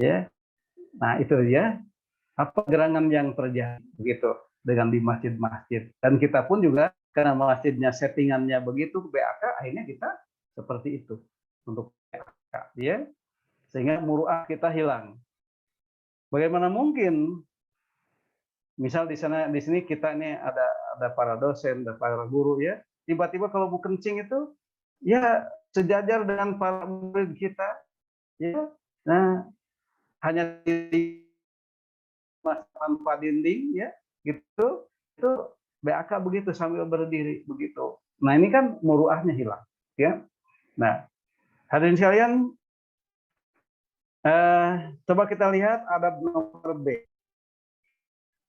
ya. Nah, itu ya apa gerangan yang terjadi begitu dengan di masjid-masjid. Dan kita pun juga karena masjidnya settingannya begitu BAK akhirnya kita seperti itu untuk BAK ya. Sehingga muruah kita hilang. Bagaimana mungkin misal di sini kita ini ada para dosen, ada para guru ya, tiba-tiba kalau mau kencing itu ya sejajar dengan para murid kita ya. Nah, hanya di tanpa dinding ya gitu itu BAK begitu sambil berdiri begitu. Nah, ini kan muruahnya hilang ya. Nah, hadirin sekalian, coba kita lihat adab nomor B.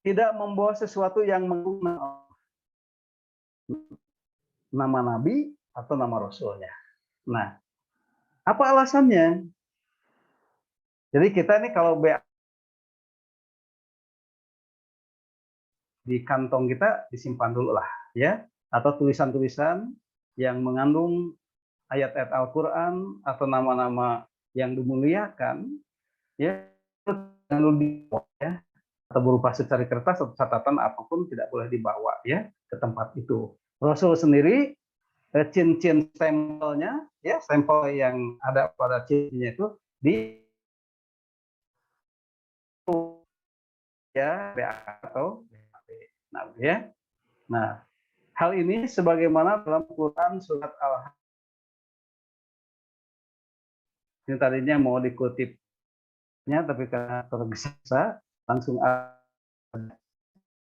Tidak membawa sesuatu yang menggunakan nama Nabi atau nama Rasulnya. Nah, apa alasannya? Jadi kita ini kalau di kantong kita disimpan dulu lah, ya. Atau tulisan-tulisan yang mengandung ayat-ayat Al-Quran atau nama-nama yang dimuliakan, ya, ya, atau berupa secari kertas atau catatan apapun tidak boleh dibawa ya ke tempat itu. Rasul sendiri cincin stempelnya ya, stempel yang ada pada cincinnya itu di ya atau nah ya. Nah, hal ini sebagaimana dalam Quran surat Al-Hajj. Ini tadinya mau dikutipnya tapi karena tergesa langsung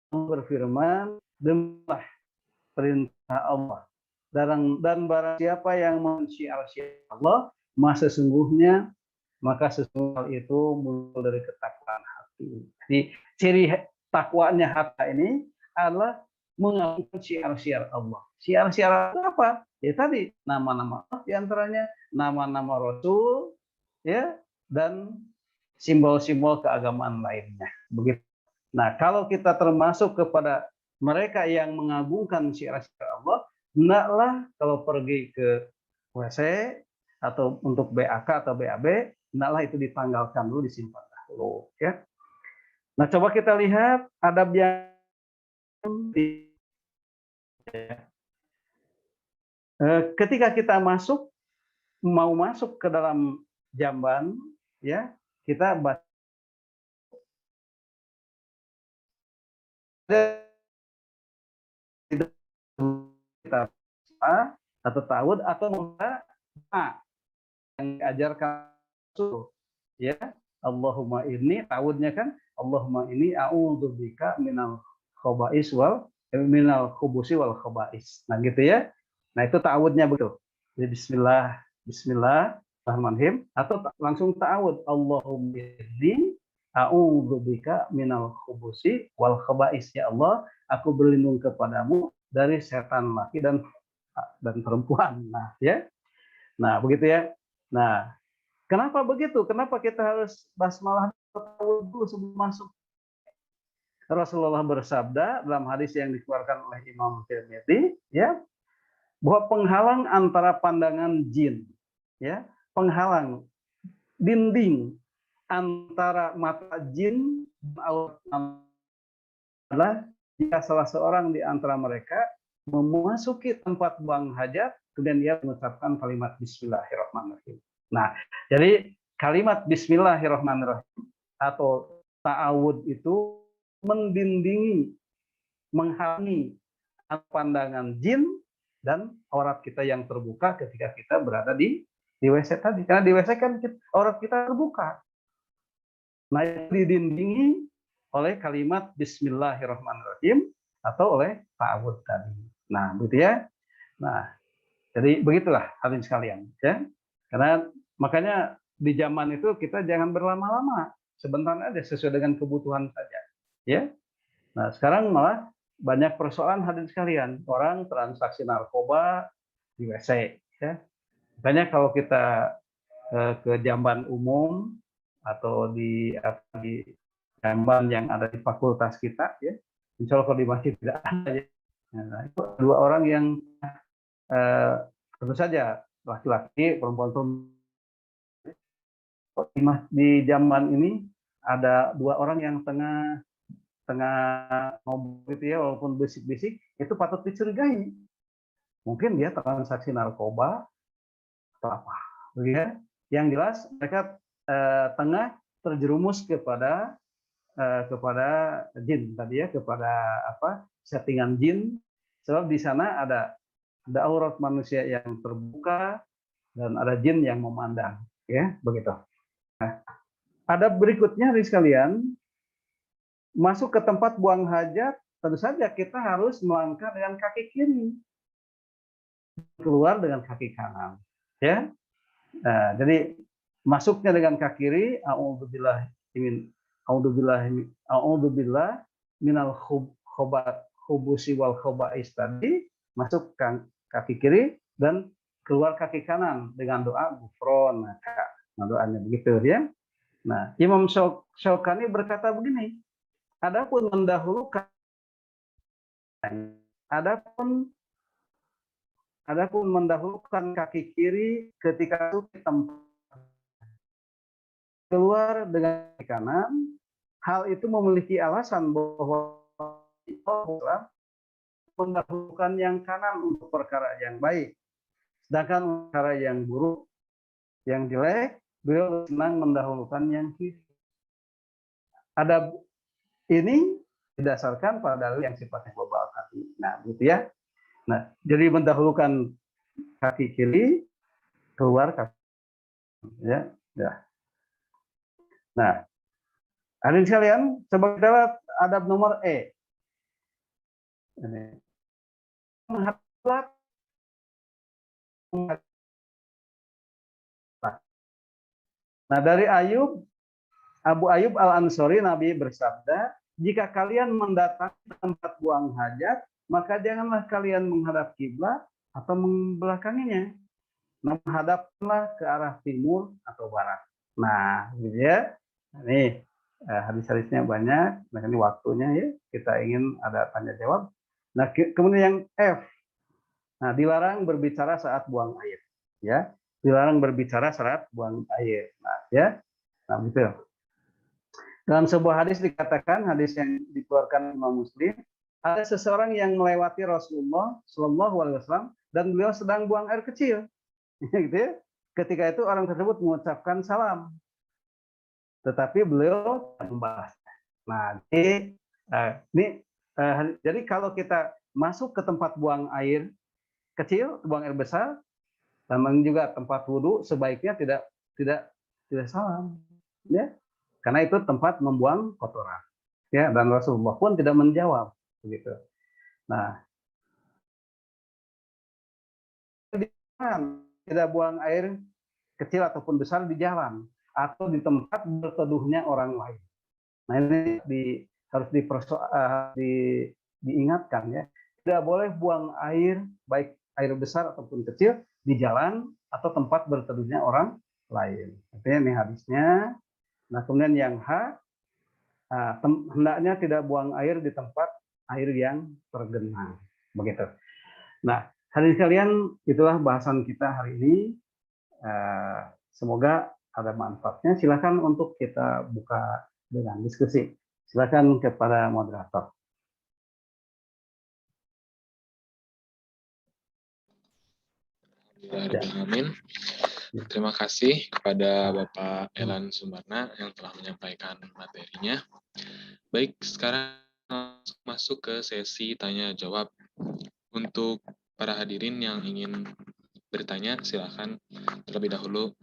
berfirman, demilah perintah Allah. Dan barang siapa yang mensyiar-syiar Allah, sesungguhnya maka sesungguhnya itu muncul dari ketakwaan hati. Jadi ciri takwanya hati ini adalah mengagungkan syiar-syiar Allah. Syiar-syiar apa? Ya tadi nama-nama Allah diantaranya, nama-nama Rasul, ya, dan simbol-simbol keagamaan lainnya. Begitu. Nah, kalau kita termasuk kepada mereka yang mengagungkan syiar-syiar Allah, hendaklah kalau pergi ke WC atau untuk BAK atau BAB, hendaklah itu ditanggalkan dulu, disimpan dulu. Ya. Nah, coba kita lihat adab yang ketika kita mau masuk ke dalam jamban, ya, kita baca kita atau tawud atau membaca yang diajarkan tawasul. Ya, Allahumma inni, ta'awudnya kan Allahumma inni a'udzubika minal khaba'is minal khubusi wal khaba'is. Nah, gitu ya. Nah, itu ta'awudnya betul. Jadi bismillahirrahmanirrahim atau langsung ta'awud Allahumma inni a'udzubika minal khubusi wal khaba'is. Ya Allah, aku berlindung kepadamu dari setan laki dan perempuan. Nah, ya. Nah, begitu ya. Nah, kenapa begitu? Kenapa kita harus basmalah dulu sebelum masuk? Rasulullah bersabda dalam hadis yang dikeluarkan oleh Imam Tirmidzi, ya, bahwa penghalang antara pandangan jin, ya, penghalang dinding antara mata jin dan aurat adalah jika salah seorang di antara mereka memasuki tempat buang hajat, kemudian dia mengucapkan kalimat Bismillahirrahmanirrahim. Nah, jadi kalimat Bismillahirrahmanirrahim atau ta'awud itu mendindingi, menghalangi pandangan jin dan aurat kita yang terbuka ketika kita berada di WC tadi. Karena di WC kan aurat kita terbuka. Nah, itu didindingi oleh kalimat Bismillahirrahmanirrahim atau oleh ta'awud tadi. Nah, begitu ya. Nah, jadi begitulah hadirin sekalian, ya. Karena makanya di zaman itu kita jangan berlama-lama, sebentar aja sesuai dengan kebutuhan saja, ya. Nah, sekarang malah banyak persoalan hadirin sekalian, orang transaksi narkoba di WC, ya. Makanya kalau kita ke jamban umum atau di jamban yang ada di fakultas kita, ya, insya Allah kalau di masjid tidak ada, ya. Nah, itu dua orang yang tentu saja laki-laki, perempuan di zaman ini ada dua orang yang tengah ngobrol gitu ya, walaupun bisik-bisik, itu patut dicurigai. Mungkin dia transaksi narkoba atau apa, ya. Yang jelas mereka tengah terjerumus kepada jin tadi ya, kepada settingan jin, sebab di sana ada aurat manusia yang terbuka dan ada jin yang memandang, ya, begitu. Nah, ada berikutnya dari sekalian, masuk ke tempat buang hajat, tentu saja kita harus melangkah dengan kaki kiri, keluar dengan kaki kanan, ya. Nah, jadi masuknya dengan kaki kiri, a'udzubillah minal khubusi wal khaba'is tadi, masuk kaki kiri dan keluar kaki kanan dengan doa ghufron. Nah, doanya begitu ya. Nah, Imam Syaukani berkata begini, adapun mendahulukan kaki kiri ketika tempat keluar dengan kaki kanan, hal itu memiliki alasan bahwa mendahulukan yang kanan untuk perkara yang baik, sedangkan perkara yang buruk, yang jelek, beliau senang mendahulukan yang kiri. Ada ini didasarkan pada dalil yang sifatnya global tadi. Nah, gitu ya. Nah, jadi mendahulukan kaki kiri, keluar kaki, ya. Nah, hadirin sekalian, coba kita lihat adab nomor E. Ini. Nah, dari Abu Ayyub Al-Ansori, Nabi bersabda, jika kalian mendatangi tempat buang hajat, maka janganlah kalian menghadap kiblat atau membelakanginya. Menghadaplah ke arah timur atau barat. Nah, gitu ya. Ini hadis-hadisnya banyak. Nah, ini waktunya ya. Kita ingin ada tanya jawab. Nah, kemudian yang F. Nah, dilarang berbicara saat buang air. Ya, dilarang berbicara saat buang air. Nah, ya. Nah, betul. Dalam sebuah hadis dikatakan, hadis yang dikeluarkan Imam Muslim, ada seseorang yang melewati Rasulullah Shallallahu Alaihi Wasallam dan beliau sedang buang air kecil. Gitu ya. Ketika itu orang tersebut mengucapkan salam, tetapi beliau membalas. Nah, jadi kalau kita masuk ke tempat buang air kecil, buang air besar, dan juga tempat wudhu, sebaiknya tidak tidak salam, ya, karena itu tempat membuang kotoran, ya, dan Rasulullah pun tidak menjawab, begitu. Nah, tidak buang air kecil ataupun besar di jalan atau di tempat berteduhnya orang lain. Nah, ini harus diingatkan, ya, tidak boleh buang air baik air besar ataupun kecil di jalan atau tempat berteduhnya orang lain. Artinya ini hadisnya. Nah, kemudian yang hendaknya tidak buang air di tempat air yang tergenang, begitu. Nah, hadirin sekalian, itulah bahasan kita hari ini. Semoga ada manfaatnya. Silakan untuk kita buka dengan diskusi. Silakan kepada moderator. Amin. Terima kasih kepada Bapak Elan Sumarna yang telah menyampaikan materinya. Baik, sekarang masuk ke sesi tanya jawab. Untuk para hadirin yang ingin bertanya, silakan terlebih dahulu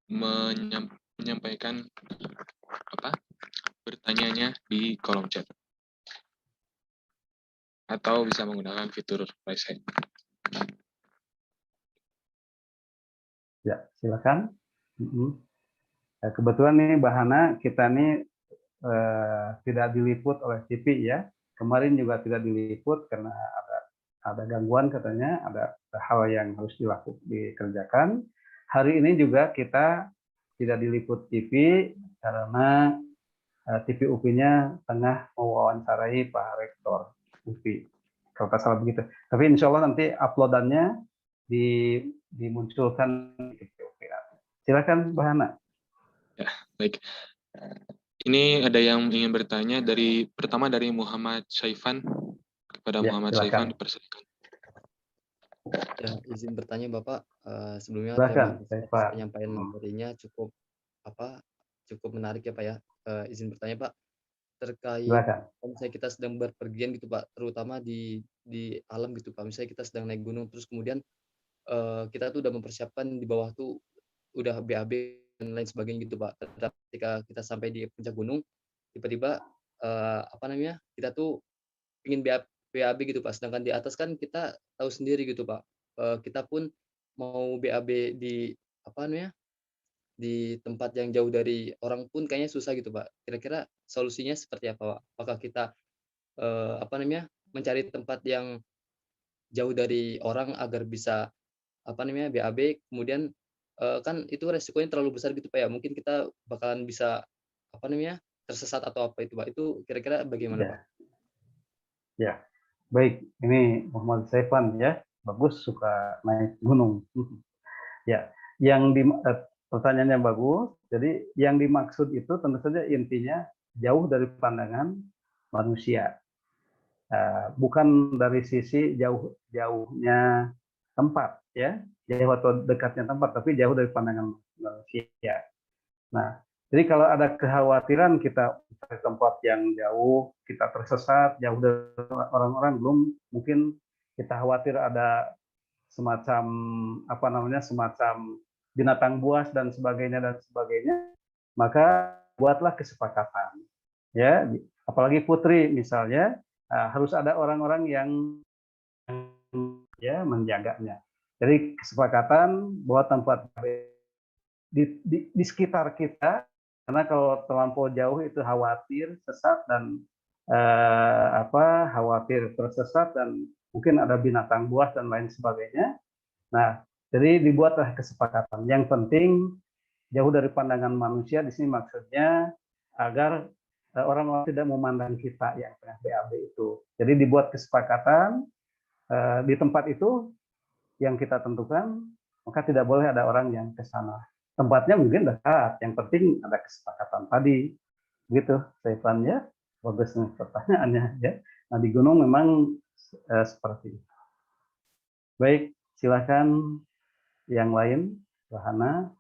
menyampaikan bertanyanya di kolom chat atau bisa menggunakan fitur raise hand. Ya, silakan. Kebetulan nih Bahana kita nih tidak diliput oleh TV, ya. Kemarin juga tidak diliput karena ada gangguan, katanya ada hal yang harus dikerjakan. Hari ini juga kita tidak diliput TV karena TV UPI-nya tengah mewawancarai Pak Rektor UPI, kalau tak salah begitu. Tapi insya Allah nanti uploadannya dimunculkan di TV UPI. Silakan Bahana. Ya, baik. Ini ada yang ingin bertanya pertama dari Muhammad Syaifan. Kepada Ya, Muhammad silakan. Syaifan dipersilakan. Ya, izin bertanya Bapak. Sebelumnya Silakan, terima kasih penyampaian materinya cukup menarik ya Pak ya. Izin bertanya Pak, terkait kalau misalnya kita sedang berpergian gitu Pak, terutama di alam gitu Pak. Misalnya kita sedang naik gunung terus kemudian kita tuh udah mempersiapkan di bawah tuh udah BAB dan lain sebagainya gitu Pak. Tetapi ketika kita sampai di puncak gunung, tiba-tiba kita tuh ingin BAB gitu Pak. Sedangkan di atas kan kita tahu sendiri gitu Pak. Kita pun mau BAB di di tempat yang jauh dari orang pun kayaknya susah gitu Pak. Kira-kira solusinya seperti apa Pak? Apakah kita mencari tempat yang jauh dari orang agar bisa BAB, kemudian kan itu resikonya terlalu besar gitu Pak ya. Mungkin kita bakalan bisa tersesat atau apa itu Pak. Itu kira-kira bagaimana Pak? Ya, baik. Ini Muhammad Syaifan, ya. Bagus, suka naik gunung. Ya, pertanyaannya bagus. Jadi yang dimaksud itu tentu saja intinya jauh dari pandangan manusia. Bukan dari sisi jauhnya tempat, ya, jauh atau dekatnya tempat, tapi jauh dari pandangan manusia. Nah, jadi kalau ada kekhawatiran kita di tempat yang jauh, kita tersesat, jauh dari orang-orang, belum mungkin kita khawatir ada semacam semacam binatang buas dan sebagainya, maka buatlah kesepakatan, ya. Apalagi putri misalnya, harus ada orang-orang yang ya menjaganya. Jadi kesepakatan bahwa tempat di sekitar kita, karena kalau terlampau jauh itu khawatir sesat dan khawatir tersesat dan mungkin ada binatang buas dan lain sebagainya. Nah, jadi dibuatlah kesepakatan. Yang penting jauh dari pandangan manusia, di sini maksudnya agar orang-orang tidak memandang kita yang tengah BAB itu. Jadi dibuat kesepakatan di tempat itu yang kita tentukan, maka tidak boleh ada orang yang ke sana. Tempatnya mungkin dekat, yang penting ada kesepakatan tadi. Begitu, Stefan, ya. Bagus nih pertanyaannya, ya. Nah, di gunung memang seperti itu. Baik, silakan yang lain, Bahana.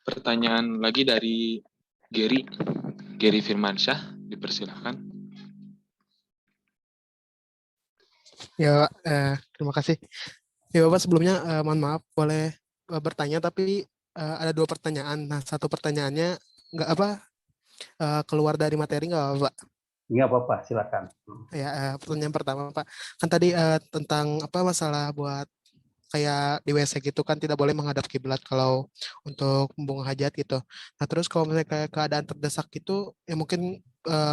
Pertanyaan lagi dari Gary Firmansyah, dipersilakan. Ya, terima kasih. Ya Bapak, sebelumnya mohon maaf, boleh bertanya tapi ada 2 pertanyaan. Nah, satu pertanyaannya nggak keluar dari materi nggak apa, Pak? Nggak apa-apa, silakan. Ya, pertanyaan pertama, Pak. Kan tadi tentang masalah buat kayak di WC gitu kan tidak boleh menghadap kiblat kalau untuk membuang hajat gitu. Nah, terus kalau misalnya kayak keadaan terdesak gitu, ya mungkin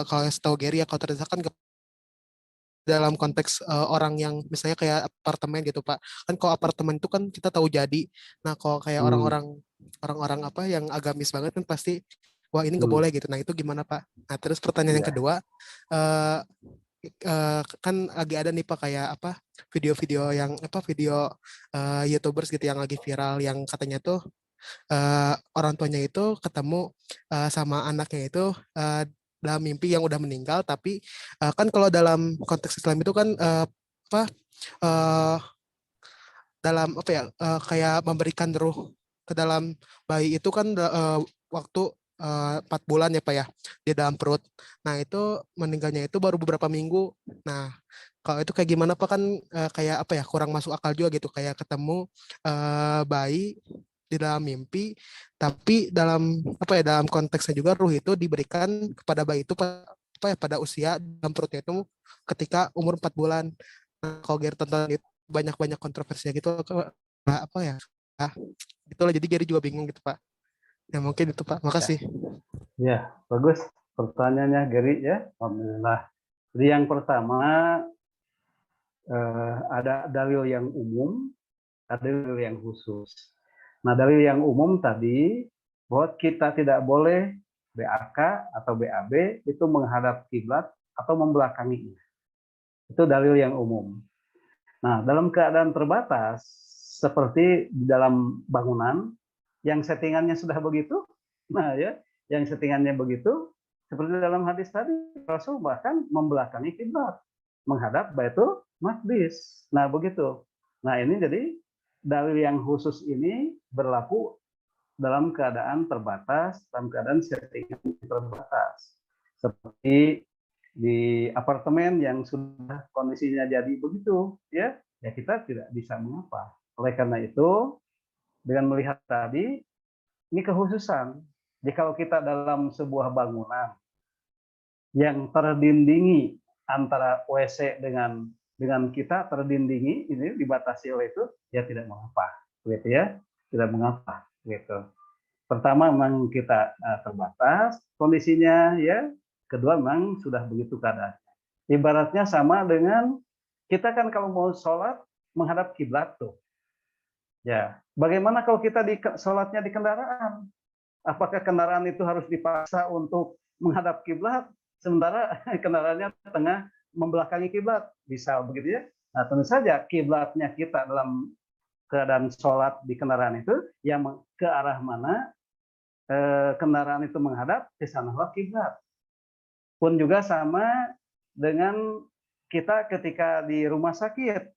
kalau yang setahu Gary ya, kalau terdesak kan dalam konteks orang yang misalnya kayak apartemen gitu Pak. Kan kalau apartemen itu kan kita tahu jadi. Nah, kalau kayak orang-orang yang agamis banget kan pasti wah ini nggak boleh gitu. Nah, itu gimana Pak? Nah, terus pertanyaan yang kedua, eh, kan lagi ada nih Pak kayak video-video yang video YouTubers gitu yang lagi viral yang katanya tuh orang tuanya itu ketemu sama anaknya itu dalam mimpi yang udah meninggal, tapi kan kalau dalam konteks Islam itu kan uh, dalam kayak memberikan ruh ke dalam bayi itu kan waktu 4 bulan ya Pak ya di dalam perut. Nah itu meninggalnya itu baru beberapa minggu. Nah kalau itu kayak gimana Pak, kan kayak kurang masuk akal juga gitu, kayak ketemu bayi di dalam mimpi, tapi dalam dalam konteksnya juga ruh itu diberikan kepada bayi itu pada usia dalam perutnya itu ketika umur 4 bulan. Nah, kalau Gary tonton itu banyak kontroversinya gitu, itulah, jadi Gary juga bingung gitu Pak. Ya mungkin itu Pak, makasih. Ya, bagus pertanyaannya Gary ya. Alhamdulillah. Jadi yang pertama ada dalil yang umum, ada dalil yang khusus. Nah, dalil yang umum tadi bahwa kita tidak boleh BAK atau BAB itu menghadap kiblat atau membelakanginya. Itu dalil yang umum. Nah, dalam keadaan terbatas seperti di dalam bangunan yang settingannya sudah begitu, nah ya, yang settingannya begitu, seperti dalam hadis tadi, Rasul bahkan membelakangi kiblat, menghadap Baitul Maqdis. Nah, begitu. Nah, ini jadi dalil yang khusus ini berlaku dalam keadaan terbatas, dalam keadaan settingan terbatas. Seperti di apartemen yang sudah kondisinya jadi begitu, ya kita tidak bisa mengapa. Oleh karena itu, dengan melihat tadi, ini kekhususan. Jadi kalau kita dalam sebuah bangunan yang terdindingi antara WC dengan kita terdindingi, ini dibatasi oleh itu, ya tidak mengapa, gitu ya, tidak mengapa, gitu. Pertama memang kita terbatas kondisinya, ya. Kedua memang sudah begitu keadaannya. Ibaratnya sama dengan kita kan kalau mau sholat menghadap kiblat tuh, ya. Bagaimana kalau kita sholatnya di kendaraan? Apakah kendaraan itu harus dipaksa untuk menghadap kiblat, sementara kendaraannya tengah membelakangi kiblat? Bisa begitu ya? Nah, tentu saja kiblatnya kita dalam keadaan sholat di kendaraan itu yang ke arah mana kendaraan itu menghadap, ke sanalah kiblat. Pun juga sama dengan kita ketika di rumah sakit,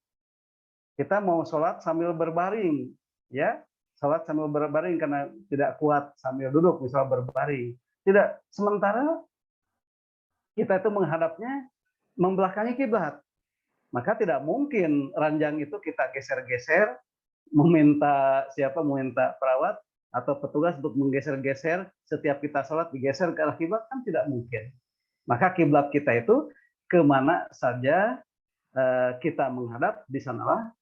kita mau sholat sambil berbaring, ya, sholat sambil berbaring karena tidak kuat sambil duduk, misal berbaring. Tidak, sementara kita itu menghadapnya membelakangi kiblat, maka tidak mungkin ranjang itu kita geser-geser, meminta perawat atau petugas untuk menggeser-geser setiap kita sholat digeser ke arah kiblat, kan tidak mungkin. Maka kiblat kita itu kemana saja kita menghadap, di sanalah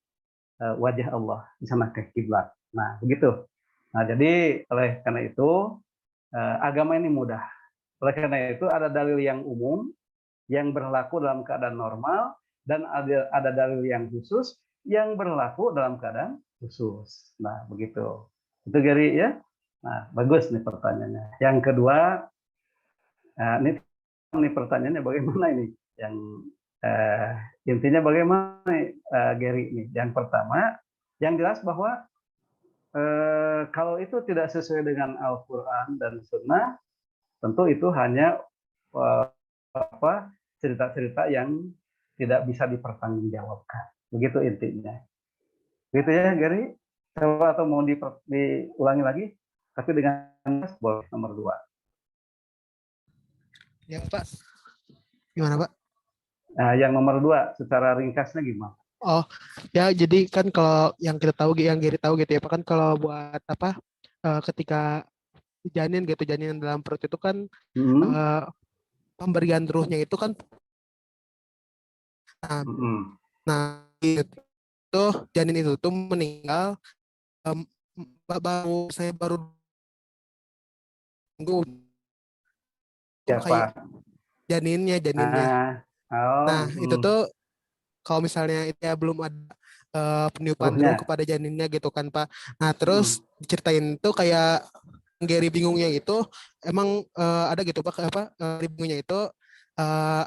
wajah Allah, di sana ke kiblat. Nah, begitu. Nah, jadi oleh karena itu agama ini mudah. Oleh karena itu ada dalil yang umum yang berlaku dalam keadaan normal dan ada dalil yang khusus yang berlaku dalam keadaan khusus. Nah, begitu. Itu Gary ya. Nah, bagus nih pertanyaannya. Yang kedua, ini pertanyaannya bagaimana ini? Yang intinya bagaimana Gary ini? Yang pertama, yang jelas bahwa kalau itu tidak sesuai dengan Al-Quran dan Sunnah, tentu itu hanya cerita-cerita yang tidak bisa dipertanggungjawabkan. Begitu intinya. Gitu ya Gary? Coba atau mau diulangi lagi? Tapi dengan boleh nomor 2. Ya Pak. Gimana Pak? Nah, yang nomor 2, secara ringkasnya gimana? Oh, ya jadi kan kalau yang kita tahu, yang Gary tahu gitu ya, Pak, kan kalau buat apa ketika janin dalam perut itu kan Hmm. eh, pemberian ruhnya itu kan nah, Hmm. nah itu janin itu tuh meninggal em, saya baru minggu tuh kayak Siapa? janinnya. Ah, Nah, oh, itu tuh kalau misalnya itu ya belum ada peniupan ruh ruhnya. kepada janinnya gitu kan Pak. Nah, terus Hmm. diceritain tuh kayak Gary bingungnya itu emang ada gitu Pak apa bingungnya itu eh,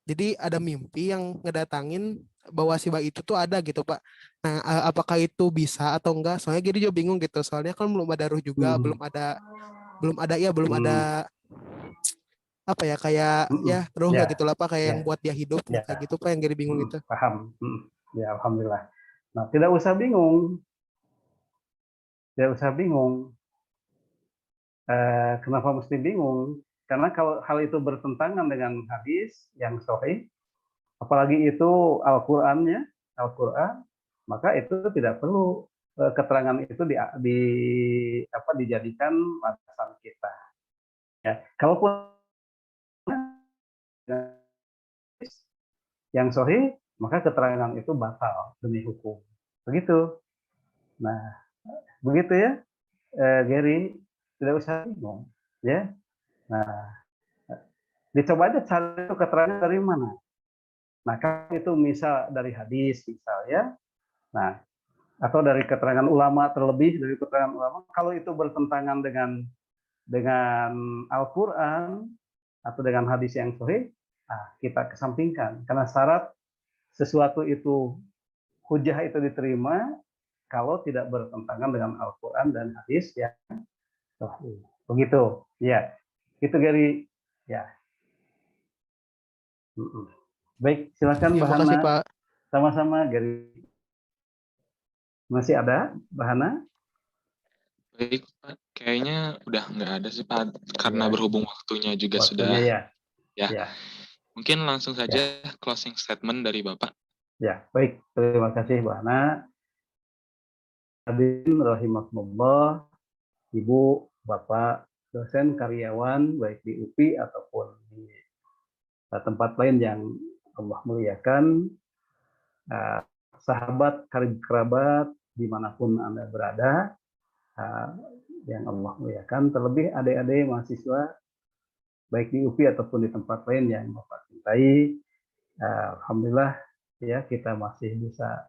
jadi ada mimpi yang ngedatangin bahwa si bayi itu tuh ada gitu Pak. Nah, apakah itu bisa atau enggak? Soalnya Gary juga bingung gitu. Soalnya kan belum ada ruh juga, Hmm. belum Hmm. ada apa ya kayak Hmm. ya ruh lah Ya, gitu lah Pak kayak yang ya, buat dia hidup. Nah, kayak ya. gitu Pak yang Gary bingung Hmm. itu. Paham. Hmm. Ya, alhamdulillah. Nah, tidak usah bingung. Tidak usah bingung. Kenapa mesti bingung? Karena kalau hal itu bertentangan dengan hadis yang sahih, apalagi itu Al-Qur'annya, Al-Qur'an, maka itu tidak perlu keterangan itu dijadikan landasan kita. Ya, kalaupun yang sahih, maka keterangan itu batal demi hukum. Begitu. Nah, begitu ya, Gary, tidak usah bingung, ya. Nah, dicoba aja cari itu keterangan dari mana. Nah, kalau itu misal dari hadis, misal ya. Nah, atau dari keterangan ulama, terlebih dari keterangan ulama, kalau itu bertentangan dengan Al-Qur'an atau dengan hadis yang sahih, nah, kita kesampingkan karena syarat sesuatu itu hujah itu diterima kalau tidak bertentangan dengan Al-Qur'an dan hadis yang sahih. Begitu. Ya. Itu Gary. Ya. Baik, silakan Ya, Mbak makasih Hana. Pak. Sama-sama Gary. Masih ada Mbak Hana? Baik, Pak. Kayaknya udah nggak ada sih, Pak. Karena Ya, berhubung waktunya juga waktunya sudah, ya. ya. Ya, Mungkin langsung ya, saja closing statement dari Bapak. ya. Baik, terima kasih Mbak Hana. Hadirin rahimakumullah, Ibu, Bapak, dosen, karyawan, baik di UPI ataupun di tempat lain yang Allah muliakan, uh, sahabat, karib kerabat, dimanapun Anda berada, uh, yang Allah muliakan, terlebih adik-adik mahasiswa, baik di UPI ataupun di tempat lain yang Bapak cintai, Alhamdulillah ya kita masih bisa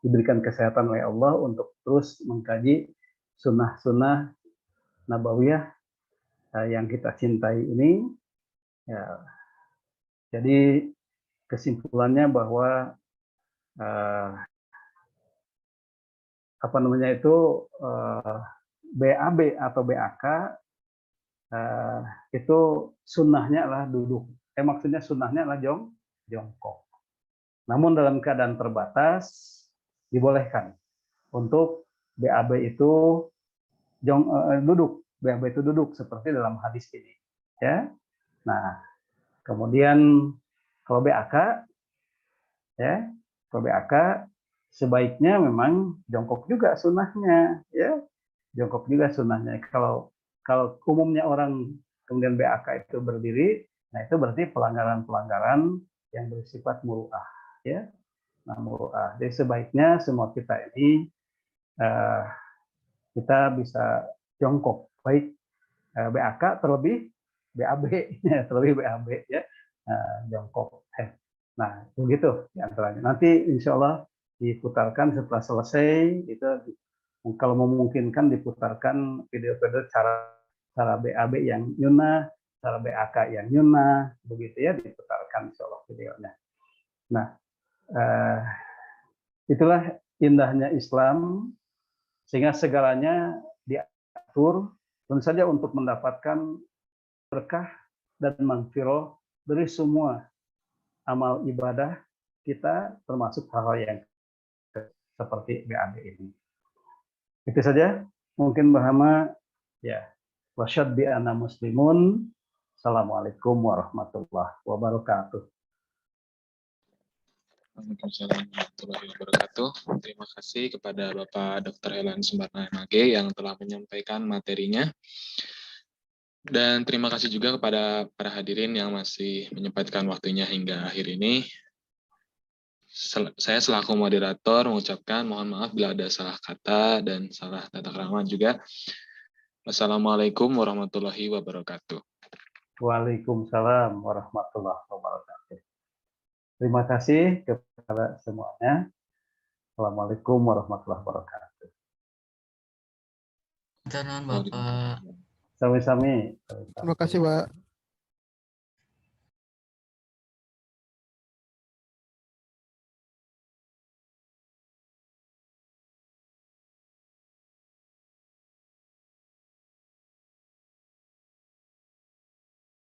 diberikan kesehatan oleh Allah untuk terus mengkaji sunnah-sunnah nabawiyah yang kita cintai ini. Ya, jadi kesimpulannya bahwa uh, apa namanya itu BAB atau BAK uh, itu sunnahnya adalah duduk. Maksudnya sunnahnya adalah jongkok. Namun dalam keadaan terbatas dibolehkan untuk BAB itu duduk. BAB itu duduk seperti dalam hadis ini. Ya. Nah, kemudian kalau BAK ya, kalau BAK sebaiknya memang jongkok juga sunnahnya, ya. Jongkok juga sunnahnya. Kalau kalau umumnya orang kemudian BAK itu berdiri, nah itu berarti pelanggaran-pelanggaran yang bersifat muru'ah, ya. Nah, muru'ah. Jadi sebaiknya semua kita ini uh, kita bisa jongkok, baik BAK terlebih BAB, terlebih BAB ya, jongkok. Nah, begitu di antaranya. Nanti insya Allah diputarkan setelah selesai, itu kalau memungkinkan diputarkan video-video cara BAB yang nyunah, cara BAK yang nyunah, begitu ya, diputarkan insya Allah videonya. Nah, itulah indahnya Islam, sehingga segalanya diatur, tentu saja untuk mendapatkan berkah dan magfirah dari semua amal ibadah kita, termasuk hal-hal yang seperti BAB ini. Itu saja mungkin Mbak Hama. Ya, wasyad bi ana muslimun. Assalamualaikum warahmatullahi wabarakatuh. Waalaikumsalam warahmatullahi wabarakatuh. Terima kasih kepada Bapak Dr. Helan Sumarna MAG yang telah menyampaikan materinya. Dan terima kasih juga kepada para hadirin yang masih menyempatkan waktunya hingga akhir ini. Saya selaku moderator mengucapkan mohon maaf bila ada salah kata dan salah tata krama juga. Wassalamualaikum warahmatullahi wabarakatuh. Waalaikumsalam warahmatullahi wabarakatuh. Terima kasih kepada semuanya. Assalamualaikum warahmatullahi wabarakatuh. Bapak. Sami-sami. Terima kasih, Pak.